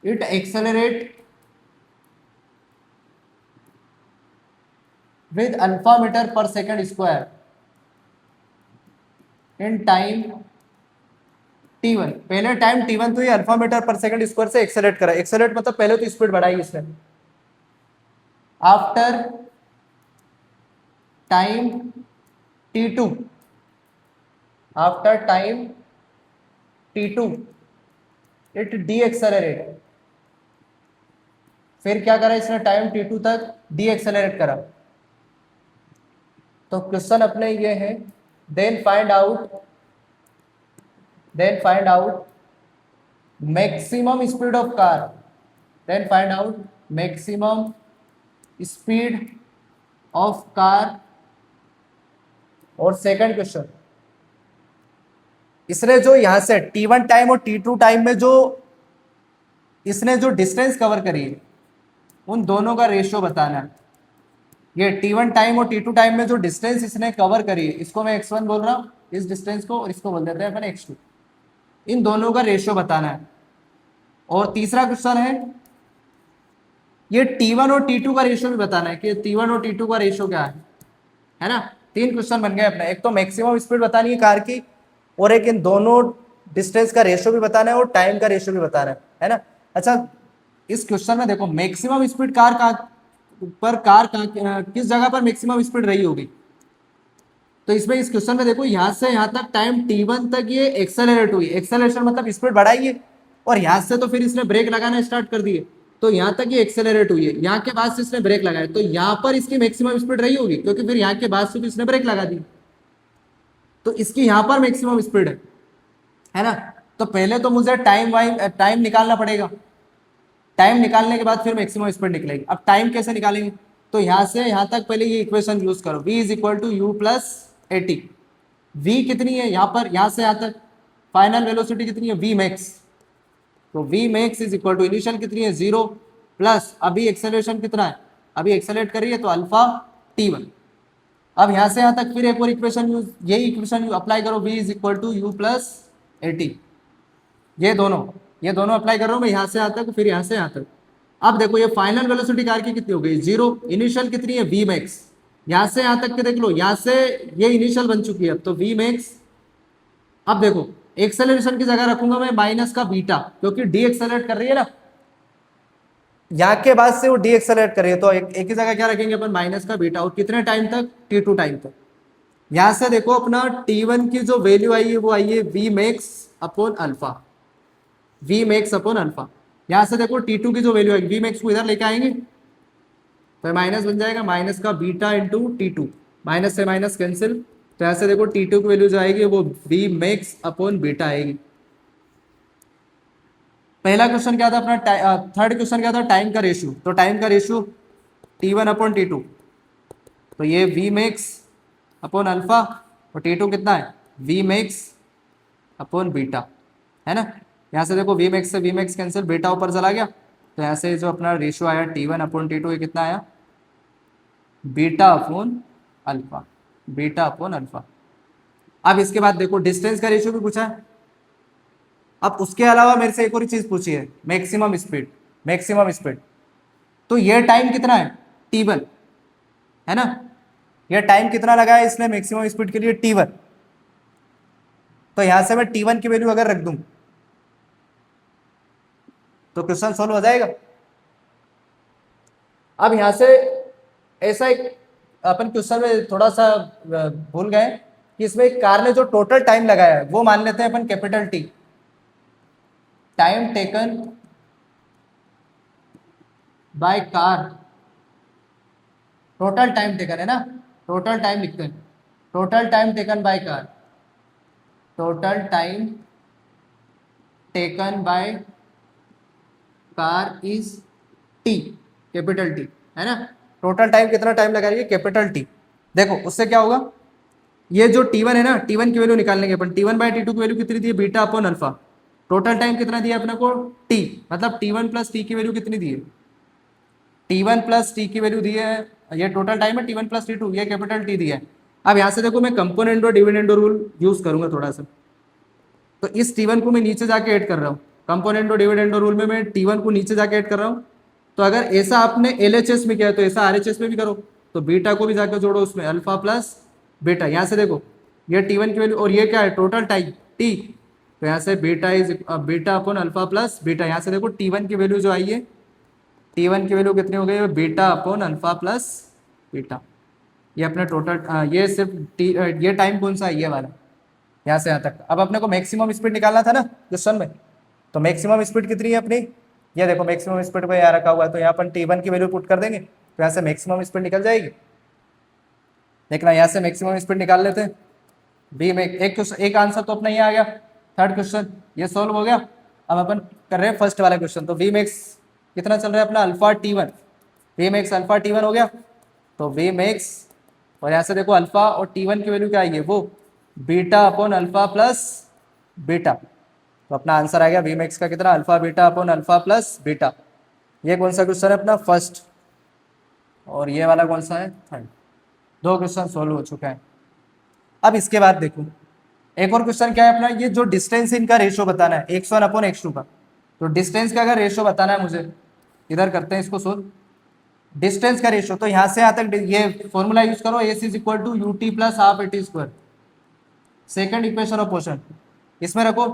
it accelerate with alpha meter per second square in time t1। पहले time t1 तो ये अल्फा मीटर पर सेकंड स्क्वायर से एक्सेलरेट करा, एक्सेलरेट मतलब पहले तो स्पीड बढ़ाई इसने, after time t2, after time t2 it D accelerate, फिर क्या करा इसने टाइम t2 तक डी एक्सेलरेट करा। तो क्वेश्चन अपने ये है, then find out, then find out maximum speed of car, then find out maximum speed of car. और सेकंड क्वेश्चन, इसने जो यहां से t1 टाइम और t2 टाइम में जो इसने जो डिस्टेंस कवर करी है उन दोनों का रेशियो बताना है। ये t1 टाइम और t2 टाइम में जो डिस्टेंस इसने कवर करी है इसको मैं x1 बोल रहा हूं, इस डिस्टेंस को, और इसको बोल देते हैं अपन x2, इन दोनों का रेशियो बताना है। और तीसरा क्वेश्चन है, ये t1 और t2 का रेशियो भी बताना है कि t1 और t2 का रेशियो क्या है ना। तीन क्वेश्चन बन गए अपने, एक तो मैक्सिमम स्पीड बतानी है कार की, और एक इन दोनों डिस्टेंस का रेशियो भी बताना है और टाइम का रेशियो भी बताना है ना। अच्छा, इस क्वेश्चन में देखो मैक्सिमम स्पीड कार का पर कार का किस जगह पर मैक्सिमम स्पीड रही होगी, तो इसमें इस क्वेश्चन में देखो यहां से यहां तक टाइम t1 तक ये एक्सेलरेट हुई, एक्सेलरेशन मतलब स्पीड बढ़ाई है, और यहां से तो फिर इसने ब्रेक लगाना स्टार्ट कर दिए, तो यहां तक ये एक्सेलरेट हुई है, यहाँ के बाद से इसने ब्रेक लगाया, तो यहाँ पर इसकी मैक्सिमम स्पीड रही होगी क्योंकि फिर यहाँ के बाद से इसने ब्रेक लगा दी, तो इसकी यहाँ पर मैक्सिमम स्पीड है ना। तो पहले तो मुझे टाइम निकालना पड़ेगा, टाइम निकालने के बाद फिर मैक्सिमम स्पीड निकलेगी। अब टाइम कैसे निकालेंगे, तो यहां से यहां तक पहले ये इक्वेशन यूज करो, v is equal to U plus A T. v कितनी है यहाँ पर, यहां से यहां तक फाइनल वेलोसिटी कितनी है, v मैक्स, तो v max is equal to initial कितनी है जीरो, प्लस अभी एक्सेलरेशन कितना है, अभी एक्सेलरेट कर रही है तो अल्फा t1। अब यहां से यहां तक फिर एक और इक्वेशन यूज, यही इक्वेशन अप्लाई करो, v is equal to U plus A T, ये दोनों अप्लाई कर रहा हूं मैं, यहां से यहां तक फिर यहां से यहां तक। अब देखो ये फाइनल वेलोसिटी कार की कितनी हो गई, जीरो, इनिशियल कितनी है v मैक्स, यहां से यहां तक के देख लो, यहां से ये इनिशियल बन चुकी है, अब तो v मैक्स। अब देखो एक्सेलरेशन की जगह रखूंगा मैं माइनस का बीटा, क्योंकि डी एक्सेलरेट कर रही है ना, यहाँ के बाद से वो डी एक्सेलरेट कर रही है, तो एक ही जगह क्या रखेंगे अपन, माइनस का बीटा, और कितने टाइम तक, t2 टाइम तक। यहां से देखो अपना t1 की जो वैल्यू आई है वो आई है v max upon alpha, v max upon alpha. यहां से देखो t2 की जो वैल्यू आएगी, v मैक्स को इधर लेके आएंगे तो माइनस बन जाएगा, माइनस का बीटा इंटू t2, माइनस से माइनस कैंसिल, तो ऐसे देखो t2 की वैल्यू जो आएगी वो v मैक्स अपॉन बीटा आएगी। पहला क्वेश्चन क्या था अपना, थर्ड क्वेश्चन क्या था, टाइम का रेशियो, तो टाइम का रेशियो t1 अपॉन t2, तो ये v मैक्स अपॉन अल्फा, और t2 कितना है v मैक्स अपॉन बीटा, है ना। यहाँ से देखो वी मैक्स से वी मैक्स कैंसिल, बीटा ऊपर चला गया, तो यहाँ से जो अपना रेशियो आया t1 अपॉन t2, ये कितना आया, beta upon alpha, beta upon alpha. अब इसके बाद देखो डिस्टेंस का रेशियो भी पूछा है, अब उसके अलावा मेरे से एक और चीज पूछी है, मैक्सिमम स्पीड, मैक्सिमम स्पीड, तो ये टाइम कितना है t1, है ना, ये टाइम कितना लगा है इसने मैक्सिमम स्पीड के लिए t1, तो यहां से मैं t1 की वैल्यू अगर रख दूं तो क्वेश्चन सॉल्व हो जाएगा। अब यहां से ऐसा एक अपन क्वेश्चन में थोड़ा सा भूल गए कि इसमें कार ने जो टोटल टाइम लगाया है वो मान लेते हैं अपन capital t, time taken by car, total time taken है ना, टोटल टाइम लिखते हैं, total time taken by car, total time taken by car is t, capital t, है ना। टोटल टाइम कितना टाइम लगा रही है, कैपिटल टी। देखो उससे क्या होगा, ये जो T1 है ना, T1 की वैल्यू निकालने के अपन, T1 बाई T2 की वैल्यू कितनी दी है, beta upon alpha. Total time कितना दिया अपने को, T, मतलब T1 प्लस टी की वैल्यू कितनी दी है, T1 प्लस टी की वैल्यू दी है, ये टोटल टाइम है, T1 प्लस T2, ये कैपिटल टी दिया है। अब यहाँ से देखो मैं कंपोनेंट और डिविडेंड रूल यूज करूंगा थोड़ा सा, तो इस T1 को मैं नीचे जाके ऐड कर रहा हूँ, कंपोनेंट और डिविडेंड रूल में मैं T1 को नीचे जाके ऐड कर रहा हूँ। तो अगर ऐसा आपने LHS में किया है तो ऐसा RHS में भी करो, तो बीटा को भी जाकर जोड़ो उसमें, अल्फा प्लस बीटा। यहाँ से देखो ये T1 की वैल्यू और ये क्या है, टोटल टाइम T, तो यहाँ से beta is beta upon alpha plus beta. यहाँ से देखो T1 की वैल्यू जो आई है, T1 की वैल्यू कितनी हो गई, beta upon alpha plus beta. ये अपने टोटल ये सिर्फ ये टाइम कौन सा है, ये वाला, यहाँ से यहाँ तक। अब अपने को मैक्सिमम स्पीड निकालना था ना क्वेश्चन में, तो मैक्सिमम स्पीड कितनी है अपनी, ये देखो मैक्सिमम स्पीड को यहाँ रखा हुआ है, तो यहाँ पर T1 की वैल्यू पुट कर देंगे, तो यहाँ से मैक्सिमम स्पीड निकल जाएगी। देखना यहाँ से मैक्सिमम स्पीड निकाल लेते हैं, बी में एक आंसर तो अपना ये आ गया, थर्ड क्वेश्चन ये सोल्व हो गया। अब अपन कर रहे हैं फर्स्ट वाला क्वेश्चन, तो वी मैक्स कितना चल रहा है अपना, alpha T1, V max alpha T1 हो गया, तो वी मैक्स, और यहाँ से देखो अल्फा और T1 की वैल्यू क्या आई है, वो beta upon alpha plus beta. तो अपना आंसर आ गया वी मैक्स का कितना, alpha beta upon alpha plus beta. ये कौन सा क्वेश्चन है अपना, फर्स्ट, और ये वाला कौन सा है, थर्ड। दो क्वेश्चन सोल्व हो चुका है। अब इसके बाद देखो एक और क्वेश्चन क्या है अपना, ये जो डिस्टेंस इनका रेशियो बताना है, x1 अपॉन x2 का। तो डिस्टेंस का अगर रेशियो बताना है मुझे, इधर करते हैं इसको सोल्व, डिस्टेंस का रेशियो, तो यहाँ से यहाँ तक ये फॉर्मूला यूज करो, S is equal to U T plus half A T square, second equation of motion, इसमें रखो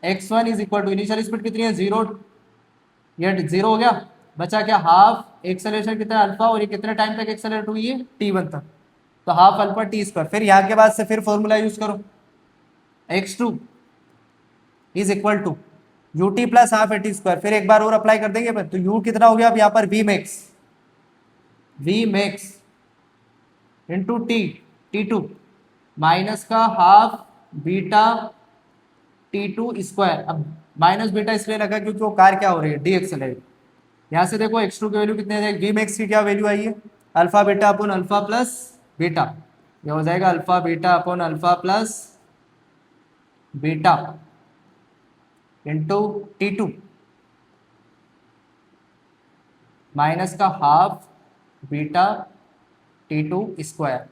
x1 is equal to, initial स्पीड कितनी है 0, ये 0 हो गया, बचा क्या हाफ एक्सेलरेशन कितना अल्फा, और ये कितने टाइम तक एक्सेलरेट हुई है T1 तक, तो हाफ अल्फा टी स्क्वायर। फिर यहाँ के बाद से फिर फॉर्मूला यूज करो, x2 is equal to U T plus half A T square, फिर एक बार और अप्लाई कर देंगे, तो u कितना हो गया अब यहाँ पर, V max into T2 minus का हाफ बीटा T2 स्क्वायर। अब माइनस बीटा इसलिए लगा क्योंकि वो कार क्या हो रही है, डी एक्सेलरेट। यहाँ से देखो x2 की वैल्यू कितनी आ जाएगी, वी मैक्स की क्या वैल्यू आई है, alpha beta upon alpha plus beta, ये हो जाएगा alpha beta upon alpha plus beta into T2 minus का हाफ बीटा T2 स्क्वायर।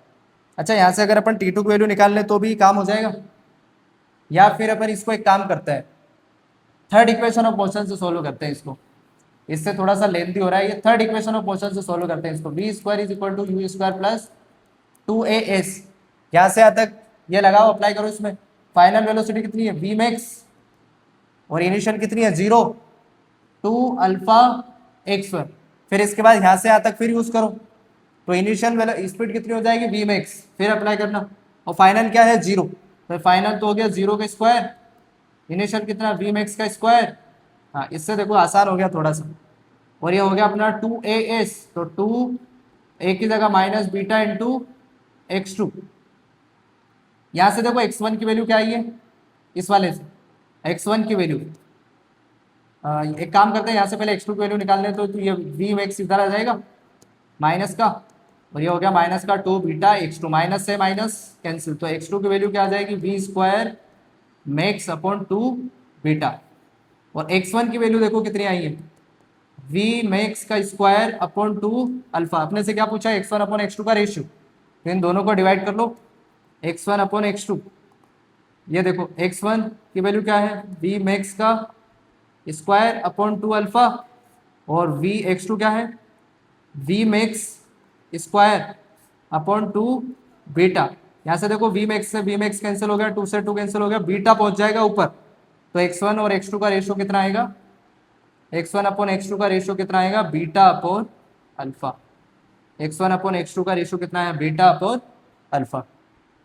अच्छा यहाँ से अगर अपन T2 की वैल्यू निकाल लें तो भी काम हो जाएगा, या फिर अपन इसको एक काम करते हैं, थर्ड इक्वेशन ऑफ मोशन से सोल्व करते हैं इसको, इससे थोड़ा सा लेंथी हो रहा है, ये थर्ड इक्वेशन ऑफ मोशन से सोल्व करते हैं इसको, V square is equal to U square plus 2as। यहाँ से यहाँ तक ये लगाओ, अप्लाई करो इसमें, फाइनल वेलोसिटी कितनी है वी मैक्स, और इनिशियल कितनी है 0 टू अल्फा x1। फिर इसके बाद यहाँ से यहाँ तक फिर यूज करो, तो इनिशियल स्पीड कितनी हो जाएगी वी मैक्स, फिर अप्लाई करना, और फाइनल क्या है 0, तो फाइनल तो हो गया 0 का स्क्वायर, इनिशियल कितना वी मैक्स का स्क्वायर। हाँ इससे देखो आसान हो गया थोड़ा सा, और ये हो गया अपना 2as, तो 2 की जगह माइनस बीटा इंटू x2। यहाँ से देखो x1 की वैल्यू क्या आई है, इस वाले से x1 की वैल्यू, एक काम करते हैं यहाँ से पहले x2 की वैल्यू निकालने, तो ये वी मैक्स इधर आ जाएगा माइनस का, और ये हो गया माइनस का 2 बीटा x2, माइनस से माइनस कैंसिल, तो x2 की वैल्यू क्या आ जाएगी, V square max upon 2 beta, और x1 की वैल्यू देखो कितनी आई है, वी मैक्स का स्क्वायर अपॉन 2 अल्फा। अपने से क्या पूछा है, x1 अपॉन x2 का रेशियो, तो इन दोनों को डिवाइड कर लो, x1 अपॉन x2, ये देखो x1 की वैल्यू क्या है, वी मैक्स का स्क्वायर अपॉन 2 अल्फा, और वी x2 क्या है, V max square upon 2 beta. यहाँ से देखो वी मैक्स से वी मैक्स कैंसिल हो गया, 2 से 2 कैंसिल हो गया, बीटा पहुंच जाएगा ऊपर, तो x1 और x2 का रेशियो कितना आएगा, x1 अपॉन x2 का रेशियो कितना आएगा, beta upon alpha. x1 upon x2 का रेशियो कितना है, बीटा अपॉन अल्फा,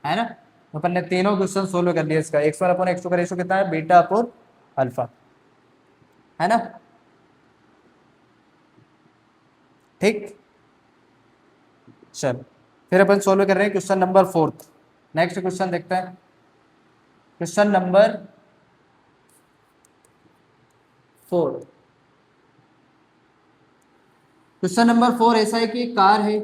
है ना। तो अपन ने तीनों क्वेश्चन सोल्व कर लिया इसका, x1 अपॉन x2 का रेशियो कितना है, बीटा अपॉन अल्फा, है ना। ठीक, चलो फिर अपन सोल्व कर रहे हैं क्वेश्चन नंबर 4। नेक्स्ट क्वेश्चन देखते हैं, क्वेश्चन नंबर 4। क्वेश्चन नंबर 4 ऐसा है कि कार है,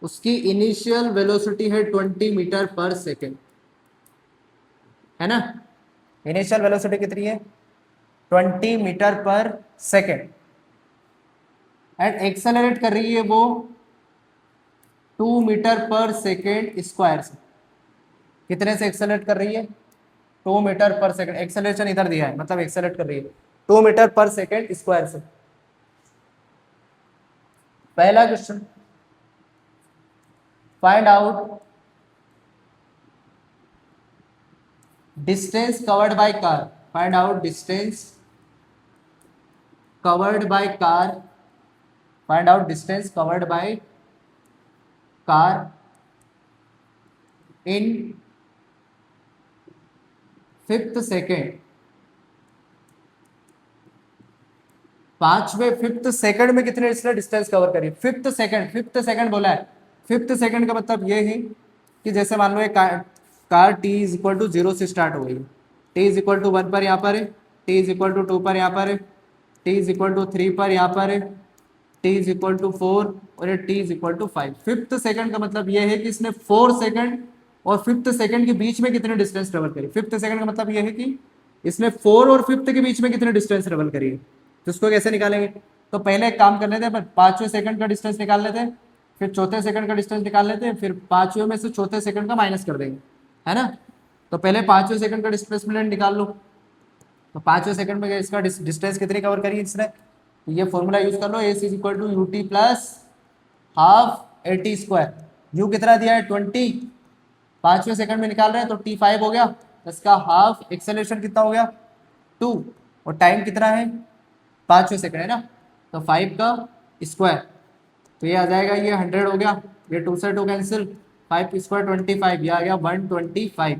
उसकी इनिशियल वेलोसिटी है 20 मीटर पर सेकेंड, है ना। इनिशियल वेलोसिटी कितनी है? 20 metre per second, and accelerate कर रही है वो 2 मीटर पर सेकेंड स्क्वायर से। कितने से एक्सेलरेट कर रही है? 2 मीटर पर सेकेंड। एक्सेलरेशन इधर दिया है, मतलब एक्सेलरेट कर रही है 2 मीटर पर सेकेंड स्क्वायर से। पहला question, find out distance covered by car. Find out distance covered by car. Find out distance covered by car in 5th second. 5th second में कितने डिस्टेंस कवर करिए? 5th second बोला है। 5th second का मतलब ये है कि जैसे मान लो एक car t is equal to 0 से स्टार्ट हो गई, t इज इक्वल टू 1 पर यहाँ पर है, t इज इक्वल टू 2 पर यहाँ पर है, t इज इक्वल टू 3 पर यहाँ पर है, t इज इक्वल टू 4 और ये t is equal to 5। 5th second का मतलब ये है कि इसने 4 सेकंड और 5th सेकंड के बीच में कितने डिस्टेंस ट्रेवल करी। 5th सेकंड का मतलब ये है कि इसने 4 और 5th के बीच में कितने डिस्टेंस ट्रेवल करी है। तो उसको कैसे निकालेंगे? तो पहले एक काम कर लेते हैं, 5वें सेकंड का डिस्टेंस निकाल लेते हैं, फिर चौथे सेकंड का डिस्टेंस निकाल लेते हैं, फिर 5वें में से चौथे सेकंड का माइनस कर देंगे, है ना। तो पहले 5वें सेकंड का डिस्प्लेसमेंट निकाल लो। तो 5वें सेकंड में इसका डिस्टेंस कितनी कवर करी इसने? तो ये फॉर्मूला यूज कर लो, s is equal to U T plus half A T square. U कितना दिया है? 20। 5वें सेकंड में निकाल रहे हैं तो टी 5 हो गया, इसका हाफ। एक्सेलरेशन कितना हो गया? 2। और टाइम कितना है? 5वें सेकंड, है ना। तो 5 का स्क्वायर, तो ये आ जाएगा, ये 100 हो गया, ये 2 से 2 कैंसिल, 5 स्क्वायर 25, ये आ गया 125।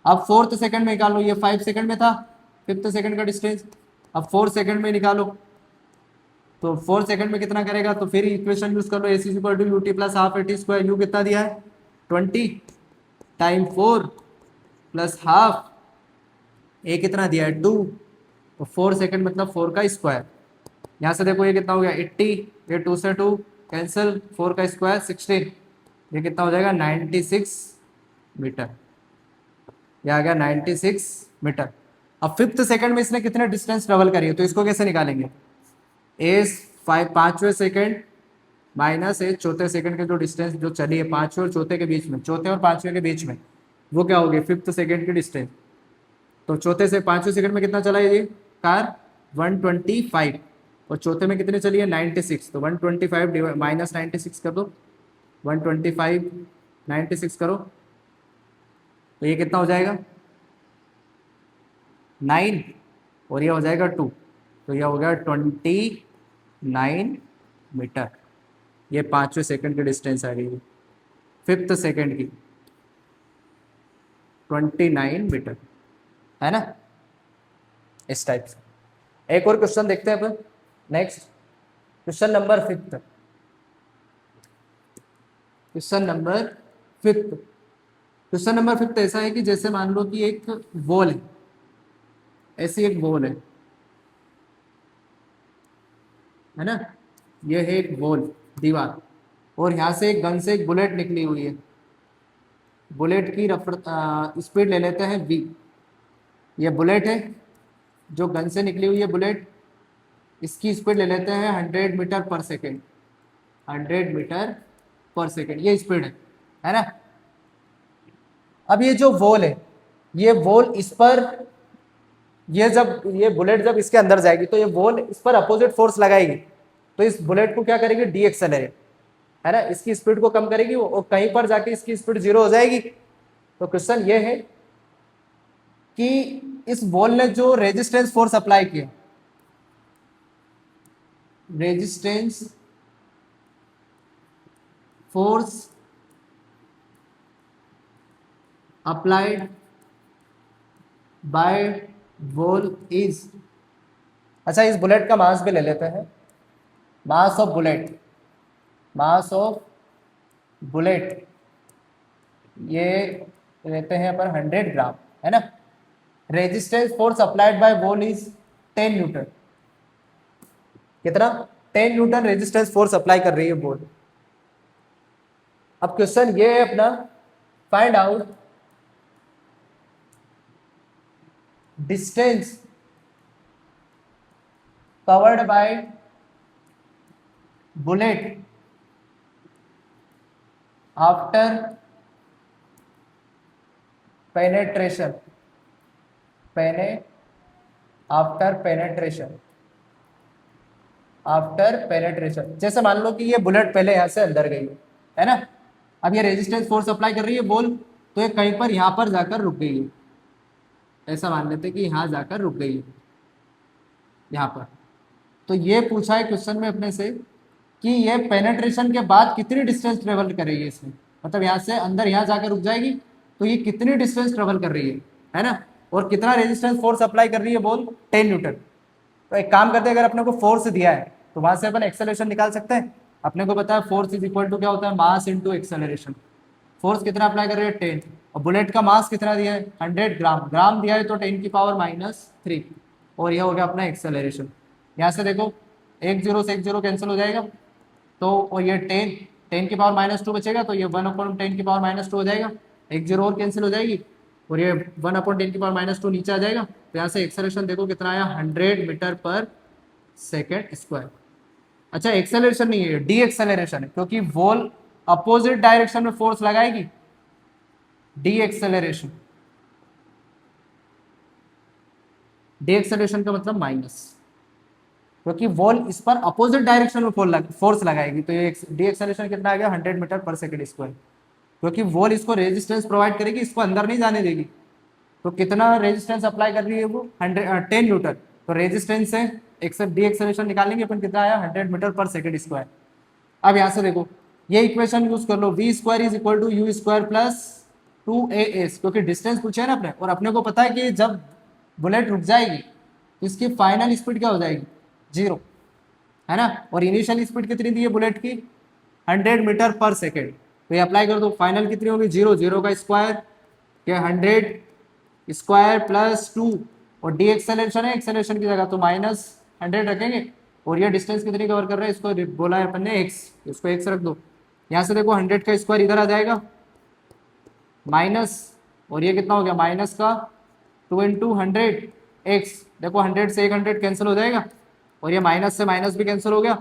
अब 4th सेकंड में निकालो, ये 5 सेकंड में था 5th सेकंड का डिस्टेंस। अब 4 सेकंड में निकालो, तो 4 सेकंड में कितना करेगा? तो फिर इक्वेशन यूज कर लो, s is equal to U T plus half A T square. U कितना दिया है? 20 टाइम 4 प्लस हाफ, ए कितना दिया है? 2। तो 4 सेकंड मतलब 4 का स्क्वायर। यहाँ से देखो ये कितना हो गया? 80, ये 2 से 2 कैंसिल, 4 का स्क्वायर 16, ये कितना हो जाएगा? 96 मीटर। ये आ गया 96 मीटर। अब 5th सेकंड में इसने कितने डिस्टेंस ट्रेवल करी है, तो इसको कैसे निकालेंगे? एस 5वें सेकंड माइनस ए चौथे सेकंड के जो डिस्टेंस जो चली है 5वें और चौथे के बीच में, चौथे और 5वें के बीच में, वो क्या हो गई? 5th सेकंड की डिस्टेंस। तो चौथे से 5वें सेकंड में कितना चला है ये कार? 125। और चौथे में कितने चली है? 96। तो 125 माइनस 96 कर दो, 125 96 करो, तो ये कितना हो जाएगा? 9, और ये हो जाएगा 2, तो ये हो गया 29 मीटर। ये 5वें सेकंड की डिस्टेंस आ गई है 5th सेकंड की, 29 मीटर, है ना। इस टाइप से एक और क्वेश्चन देखते हैं अपन। Next question number 5th। Question number 5th, question number 5th ऐसा है कि जैसे मान लो कि एक वॉल है, ऐसी एक वॉल है ना। ये है एक वॉल, दीवार, और यहाँ से एक गन से एक बुलेट निकली हुई है। बुलेट की स्पीड ले लेते हैं v। ये बुलेट है, जो गन से निकली हुई है बुलेट, इसकी स्पीड ले लेते हैं 100 metre per second. 100 metre per second ये स्पीड है ना। अब ये जो वॉल है, ये वॉल इस पर, ये जब ये बुलेट जब इसके अंदर जाएगी तो ये वॉल इस पर अपोजिट फोर्स लगाएगी, तो इस बुलेट को क्या करेगी? डी एक्सेलरेट, है ना, इसकी स्पीड को कम करेगी और कहीं पर जाके इसकी स्पीड 0 हो जाएगी। तो क्वेश्चन ये है कि इस वॉल ने जो रेजिस्टेंस फोर्स अप्लाई किया, resistance force applied by wall is, अच्छा इस बुलेट का मास भी ले लेते हैं, mass of bullet, mass of bullet ये लेते हैं अपन 100 ग्राम, है ना। Resistance force applied by ball is 10 Newton. कितना? 10 न्यूटन रेजिस्टेंस फोर्स अप्लाई कर रही है बॉल। अब क्वेश्चन ये है अपना, find out distance covered bye bullet after penetration, after penetration, after penetration. जैसे मान लो कि ये बुलेट पहले यहां से अंदर गई है ना, अब ये रेजिस्टेंस फोर्स अप्लाई कर रही है बॉल, तो ये कहीं पर यहां पर जाकर रुक गई है, ऐसा मान लेते कि यहां जाकर रुक गई है, यहां पर। तो ये पूछा है क्वेश्चन में अपने से कि ये पेनेट्रेशन के बाद कितनी डिस्टेंस ट्रेवल करेगी इसमें, मतलब यहाँ से अंदर यहाँ जाकर रुक जाएगी, तो ये कितनी डिस्टेंस ट्रेवल कर रही है ना, और कितना रेजिस्टेंस फोर्स अप्लाई कर रही है बॉल, 10 न्यूटन। तो एक काम करते हैं, अगर अपने को फोर्स दिया है तो वहां से अपन एक्सेलरेशन निकाल सकते हैं। अपने को पता है फोर्स इज इक्वल टू क्या होता है, मास इंटू एक्सेलरेशन। फोर्स कितना अप्लाई कर रही है, 10, और बुलेट का मास कितना दिया है, 100 ग्राम, ग्राम दिया है तो 10⁻³ और यह हो गया अपना एक्सेलरेशन। यहाँ से देखो 1 0 से 1 0 कैंसिल हो जाएगा, तो और ये 10⁻² बचेगा, तो ये 1/10⁻² हो जाएगा, 1 0 और कैंसिल हो जाएगी, और ये 1/10⁻² नीचे आ जाएगा। तो यहाँ से एक्सेलरेशन देखो कितना आया, 100 मीटर पर सेकेंड स्क्वायर। अच्छा एक्सेलरेशन नहीं है, डी एक्सेलरेशन है, क्योंकि वॉल अपोजिट डायरेक्शन में फोर्स लगाएगी, डी एक्सेलरेशन। डी एक्सेलरेशन का मतलब माइनस, क्योंकि वॉल इस पर अपोजिट डायरेक्शन में फोर्स लगाएगी, तो ये डी एक्सेलरेशन कितना आ गया, 100 मीटर पर सेकेंड स्क्वायर, क्योंकि वॉल इसको रेजिस्टेंस प्रोवाइड करेगी, इसको अंदर नहीं जाने देगी। तो कितना रेजिस्टेंस अप्लाई कर रही है वो, 10 न्यूटन। तो रेजिस्टेंस से डी एक्सेलरेशन निकालेंगे अपन, कितना आया, 100 मीटर पर सेकेंड स्क्वायर। अब यहाँ से देखो ये इक्वेशन यूज कर लो, v² is equal to u² plus 2as, क्योंकि डिस्टेंस पूछे है ना अपने, और अपने को पता है कि जब बुलेट रुक जाएगी तो इसकी फाइनल स्पीड क्या हो जाएगी, 0, है ना। और इनिशियल स्पीड कितनी दी है बुलेट की, 100 मीटर पर सेकेंड। तो ये अप्लाई कर दो, फाइनल कितनी होगी, 0, 0 का स्क्वायर, क्या 100 स्क्वायर प्लस 2, और डी एक्सेलरेशन है, एक्सेलरेशन की जगह तो -100 रखेंगे, और ये डिस्टेंस कितनी कवर कर रहा है, इसको बोला है अपन ने x, इसको x रख दो। यहाँ से देखो 100 का स्क्वायर इधर आ जाएगा, माइनस, और ये कितना हो गया, माइनस का 2 × 100 x, देखो 100 से 100 कैंसिल हो जाएगा, और ये माइनस से माइनस भी कैंसिल हो गया,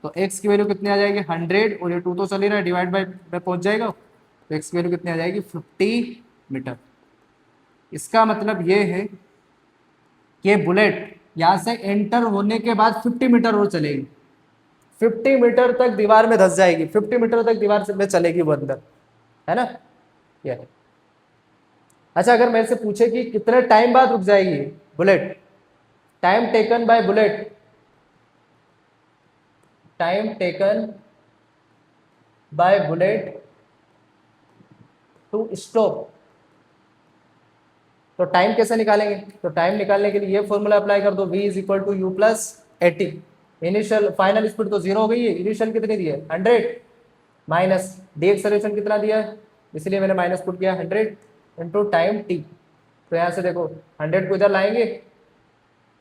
तो x की वैल्यू कितनी आ जाएगी, 100, और ये 2 तो चल ही रहा है, डिवाइड बाय में पहुंच जाएगा, तो x की वैल्यू कितनी आ जाएगी, 50 मीटर। इसका मतलब ये है कि बुलेट यहाँ से एंटर होने के बाद 50 मीटर और चलेगी, 50 मीटर तक दीवार में धस जाएगी, 50 मीटर तक दीवार में चलेगी वो अंदर, है ना। ये अच्छा, अगर मेरे से पूछे कि कितने टाइम बाद रुक जाएगी bullet, time taken by bullet, time taken by bullet to stop, तो टाइम कैसे निकालेंगे, तो टाइम निकालने के लिए ये फॉर्मूला अप्लाई कर दो, v is equal to U plus 80। Initial final speed तो 0 हो गई है, इनिशियल कितनी दी है, 100, माइनस डी एक्सेलरेशन कितना दिया है, इसलिए मैंने माइनस पुट किया, 100 इंटू टाइम t। तो यहाँ से देखो 100 को इधर लाएंगे,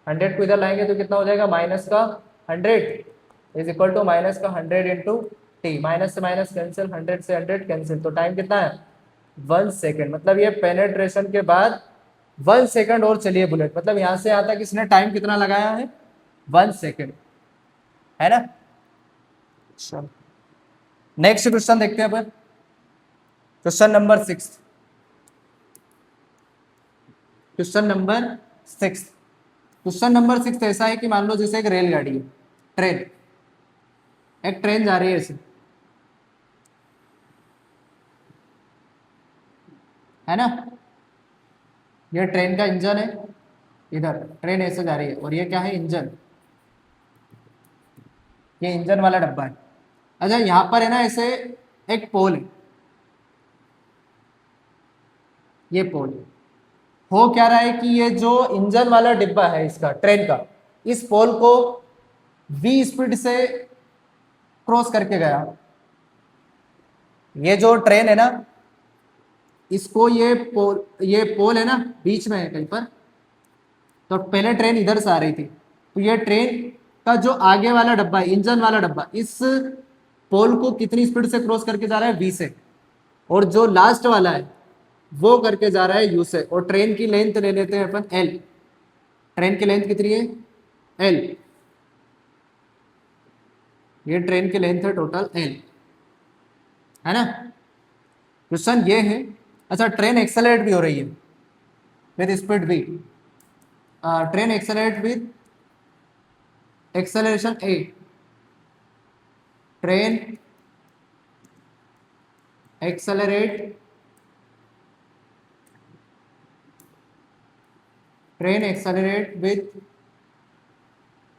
100 को इधर लाएंगे तो कितना हो जाएगा, माइनस का 100 इज इक्वल टू माइनस का 100 इंटू टी, माइनस से माइनस कैंसिल, 100 से 100 कैंसिल, तो टाइम कितना है, 1 सेकेंड। मतलब ये पेनेट्रेशन के बाद 1 सेकेंड और चलिए बुलेट, मतलब यहां से यहाँ तक इसने टाइम कितना लगाया है, 1 सेकेंड, है ना। चलो नेक्स्ट क्वेश्चन देखते हैं अपन, question number 6, question number 6। Question number 6 ऐसा है कि मान लो जैसे एक रेलगाड़ी है, ट्रेन, एक ट्रेन जा रही है ऐसे, है ना। ये ट्रेन का इंजन है, इधर ट्रेन ऐसे जा रही है, और ये क्या है, इंजन, ये इंजन वाला डब्बा है। अच्छा यहाँ पर है ना ऐसे एक पोल है, ये पोल हो क्या रहा है कि ये जो इंजन वाला डिब्बा है इसका, ट्रेन का, इस पोल को v स्पीड से क्रॉस करके गया। ये जो ट्रेन है ना, इसको ये पोल है ना बीच में है कहीं पर, तो पहले ट्रेन इधर से आ रही थी, तो ये ट्रेन का जो आगे वाला डब्बा है, इंजन वाला डब्बा, इस पोल को कितनी स्पीड से क्रॉस करके जा रहा है, v से, और जो लास्ट वाला है वो करके जा रहा है u से। और ट्रेन की लेंथ ले लेते हैं अपन l। ट्रेन की लेंथ कितनी है, l। ये ट्रेन की लेंथ है टोटल l, है ना। क्वेश्चन ये है, अच्छा ट्रेन एक्सेलरेट भी हो रही है with speed v। Train accelerate with acceleration a। Train accelerate with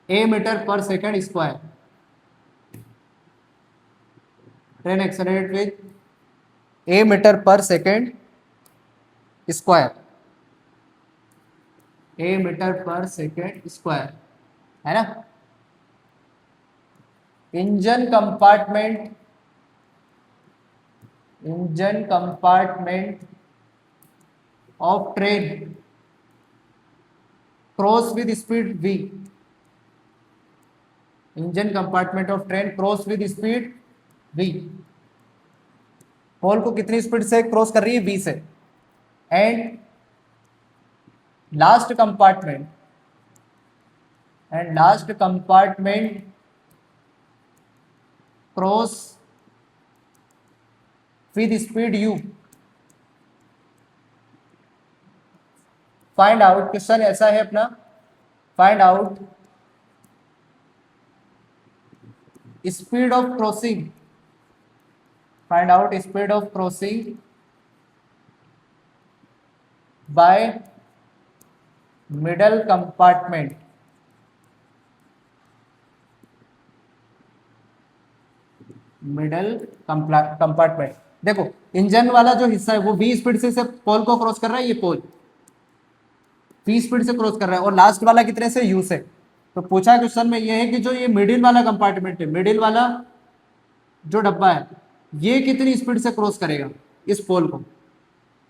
a metre per second square. Train accelerate with a metre per second square, a metre per second square, है ना। Engine compartment of train cross with speed v। Engine compartment of train cross with speed v। Pole को कितनी speed से cross कर रही है, v से। And last compartment cross with speed u। Find out, question ऐसा है अपना, find out speed of crossing, find out speed of crossing by middle compartment. Middle compartment, देखो इंजन वाला जो हिस्सा है वो v स्पीड से पोल को क्रॉस कर रहा है, ये पोल v स्पीड से क्रॉस कर रहा है, और लास्ट वाला कितने से, u से। तो पूछा क्वेश्चन में ये है कि जो ये मिडिल वाला कंपार्टमेंट है, मिडिल वाला जो डब्बा है, ये कितनी स्पीड से क्रॉस करेगा इस पोल को,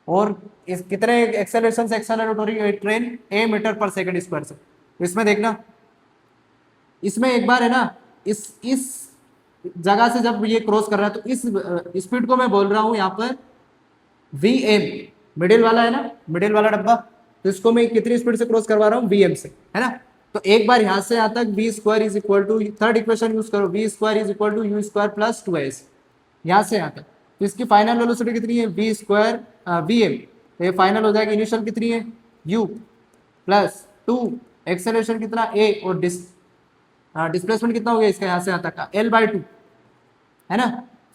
और इस कितने एक्सेलरेशन से एक्सेलरेट हो रही है ट्रेन, a मीटर पर सेकंड स्क्वायर से। तो इसमें देखना, इसमें एक बार है ना, इस जगह से जब ये क्रॉस कर रहा है, तो इस स्पीड को मैं बोल रहा हूं यहाँ पर vm। मिडिल वाला है ना, मिडिल वाला डब्बा, तो इसको मैं कितनी स्पीड से क्रॉस करवा रहा हूँ, vm से, है ना। तो एक बार यहां से यहां तक v square is equal to, third equation use करो, v square is equal to u square plus 2s, यहां से यहां तक। तो इसकी फाइनल वेलोसिटी कितनी है, v स्क्वायर vm। तो ये फाइनल हो जाएगी, इनिशियल कितनी है u प्लस 2, एक्सेलरेशन कितना a, और डिस्प्लेसमेंट कितना हो गया इसका यहां से यहां तक का, l/2, है ना।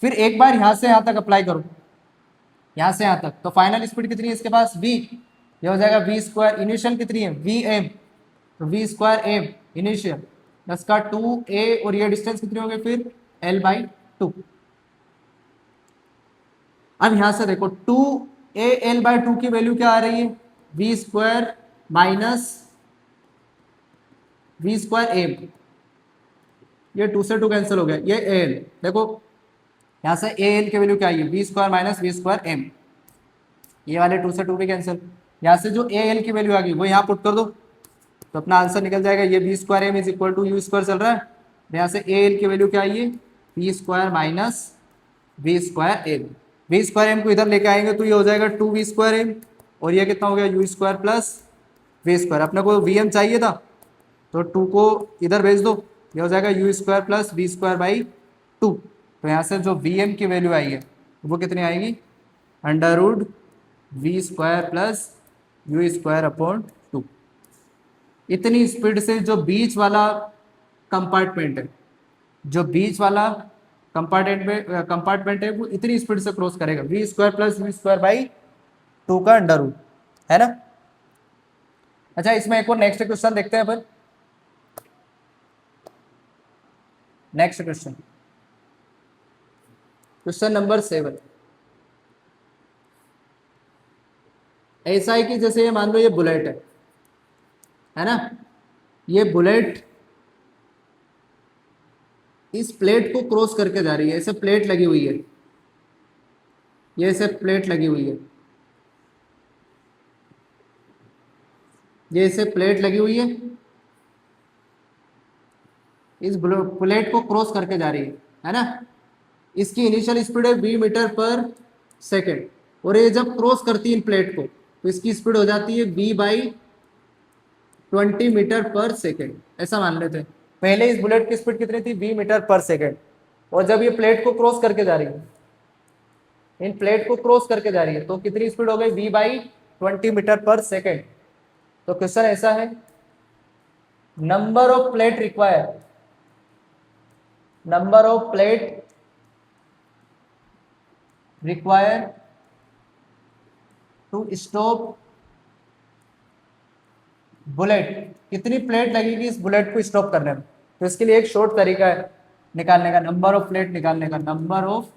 फिर एक बार यहां से यहां तक अप्लाई करो, यहां से यहां तक, तो फाइनल स्पीड कितनी है इसके पास, v। ये हो जाएगा v स्क्वायर, इनिशियल कितनी है vm, तो v square m initial plus का 2a, और ये डिस्टेंस कितनी हो गई फिर l/2। अब यहां से देखो 2a l/2 की वैल्यू क्या आ रही है, v square minus v square m। ये 2 से 2 कैंसिल हो गया, ये al, देखो यहां से al की वैल्यू क्या आई है, v square minus v square m। ये वाले 2 से 2 भी कैंसिल, यहां से जो al की वैल्यू आ गई वो यहाँ पुट कर दो, तो अपना आंसर निकल जाएगा। ये v square M is equal to U square चल रहा है, यहाँ से al की वैल्यू क्या आई है, v square minus v square M. v square M को इधर लेके आएंगे तो ये हो जाएगा 2v स्क्वायर एम, और ये कितना हो गया u square plus v square. अपने को vm चाहिए था तो 2 को इधर भेज दो, ये हो जाएगा u square plus v square by 2। तो यहाँ से जो vm की वैल्यू आई है वो कितनी आएगी, under root v square plus u square upon 2। इतनी स्पीड से जो बीच वाला कंपार्टमेंट है, जो बीच वाला कंपार्टमेंट है वो इतनी स्पीड से क्रॉस करेगा, v square plus v square by 2 का अंडर रूट, है ना। अच्छा इसमें एक और नेक्स्ट क्वेश्चन देखते हैं अपन। Next question, question number 7। ऐसा है कि जैसे ये मान लो ये बुलेट है ना, ये बुलेट इस प्लेट को क्रॉस करके जा रही है, ऐसे प्लेट लगी हुई है, ये ऐसे प्लेट लगी हुई है, ये ऐसे प्लेट लगी हुई है, इस प्लेट को क्रॉस करके जा रही है ना। इसकी इनिशियल स्पीड है 20 मीटर पर सेकेंड, और ये जब क्रॉस करती है इन प्लेट को तो इसकी स्पीड हो जाती है v/20 मीटर पर सेकेंड, ऐसा मान लेते हैं। पहले इस बुलेट की स्पीड कितनी थी, 20 मीटर पर सेकेंड, और जब ये प्लेट को क्रॉस करके जा रही है, इन प्लेट को क्रॉस करके जा रही है, तो कितनी स्पीड हो गई, v/20 मीटर पर सेकेंड। तो क्वेश्चन ऐसा है, number of plate require, number of plate require to stop bullet, कितनी प्लेट लगेगी इस बुलेट को स्टॉप करने में। तो इसके लिए एक शॉर्ट तरीका है निकालने का, नंबर ऑफ प्लेट निकालने का, नंबर ऑफ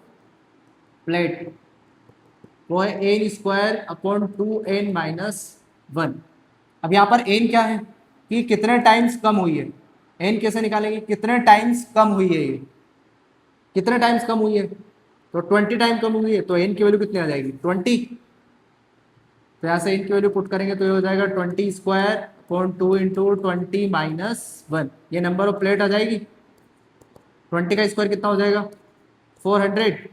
प्लेट वो है n² / 2n-1। अब यहाँ पर n क्या है कि कितने टाइम्स कम हुई है, n कैसे निकालेंगे, कितने टाइम्स कम हुई है, ये कितने टाइम्स कम हुई है, तो 20 टाइम कम हुई है, तो n की वैल्यू कितनी आ जाएगी, 20। तो यहाँ से n की वैल्यू पुट करेंगे तो ये हो जाएगा 20² / 2 × 20 - 1, ये नंबर ऑफ प्लेट आ जाएगी। 20 का स्क्वायर कितना हो जाएगा, 400,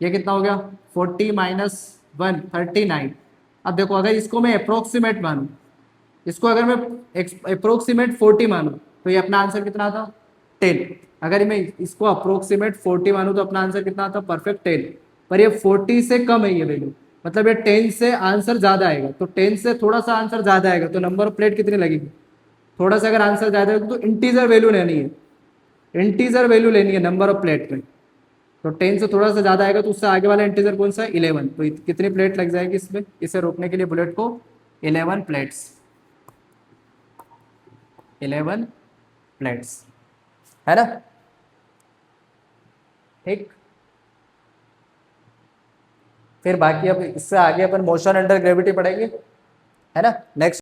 ये कितना हो गया, 40 - 1 39। अब देखो अगर इसको मैं अप्रोक्सीमेट मानूं, इसको अगर मैं अप्रोक्सीमेट 40 मानूं, तो ये अपना आंसर कितना था, 10। अगर मैं इसको अप्रोक्सीमेट 40 मानूं तो अपना आंसर कितना था, परफेक्ट 10। पर ये 40 से कम है ये वैल्यू, मतलब ये 10 से आंसर ज्यादा आएगा, तो 10 से थोड़ा सा आंसर ज्यादा आएगा, तो नंबर ऑफ प्लेट कितनी लगेगी, थोड़ा सा अगर आंसर ज्यादा है तो इंटीजर वैल्यू लेनी है, इंटीजर वैल्यू लेनी है नंबर ऑफ प्लेट में। तो 10 से थोड़ा सा ज्यादा आएगा तो उससे आगे वाला इंटीजर कौन सा है, 11। तो कितनी प्लेट लग जाएगी इसमें, इसे रोकने के लिए बुलेट को, 11 प्लेट्स, 11 प्लेट्स, है ना, ठीक। फिर बाकी अब इससे आगे अपन मोशन अंडर ग्रेविटी पढ़ेंगे, है ना, नेक्स्ट।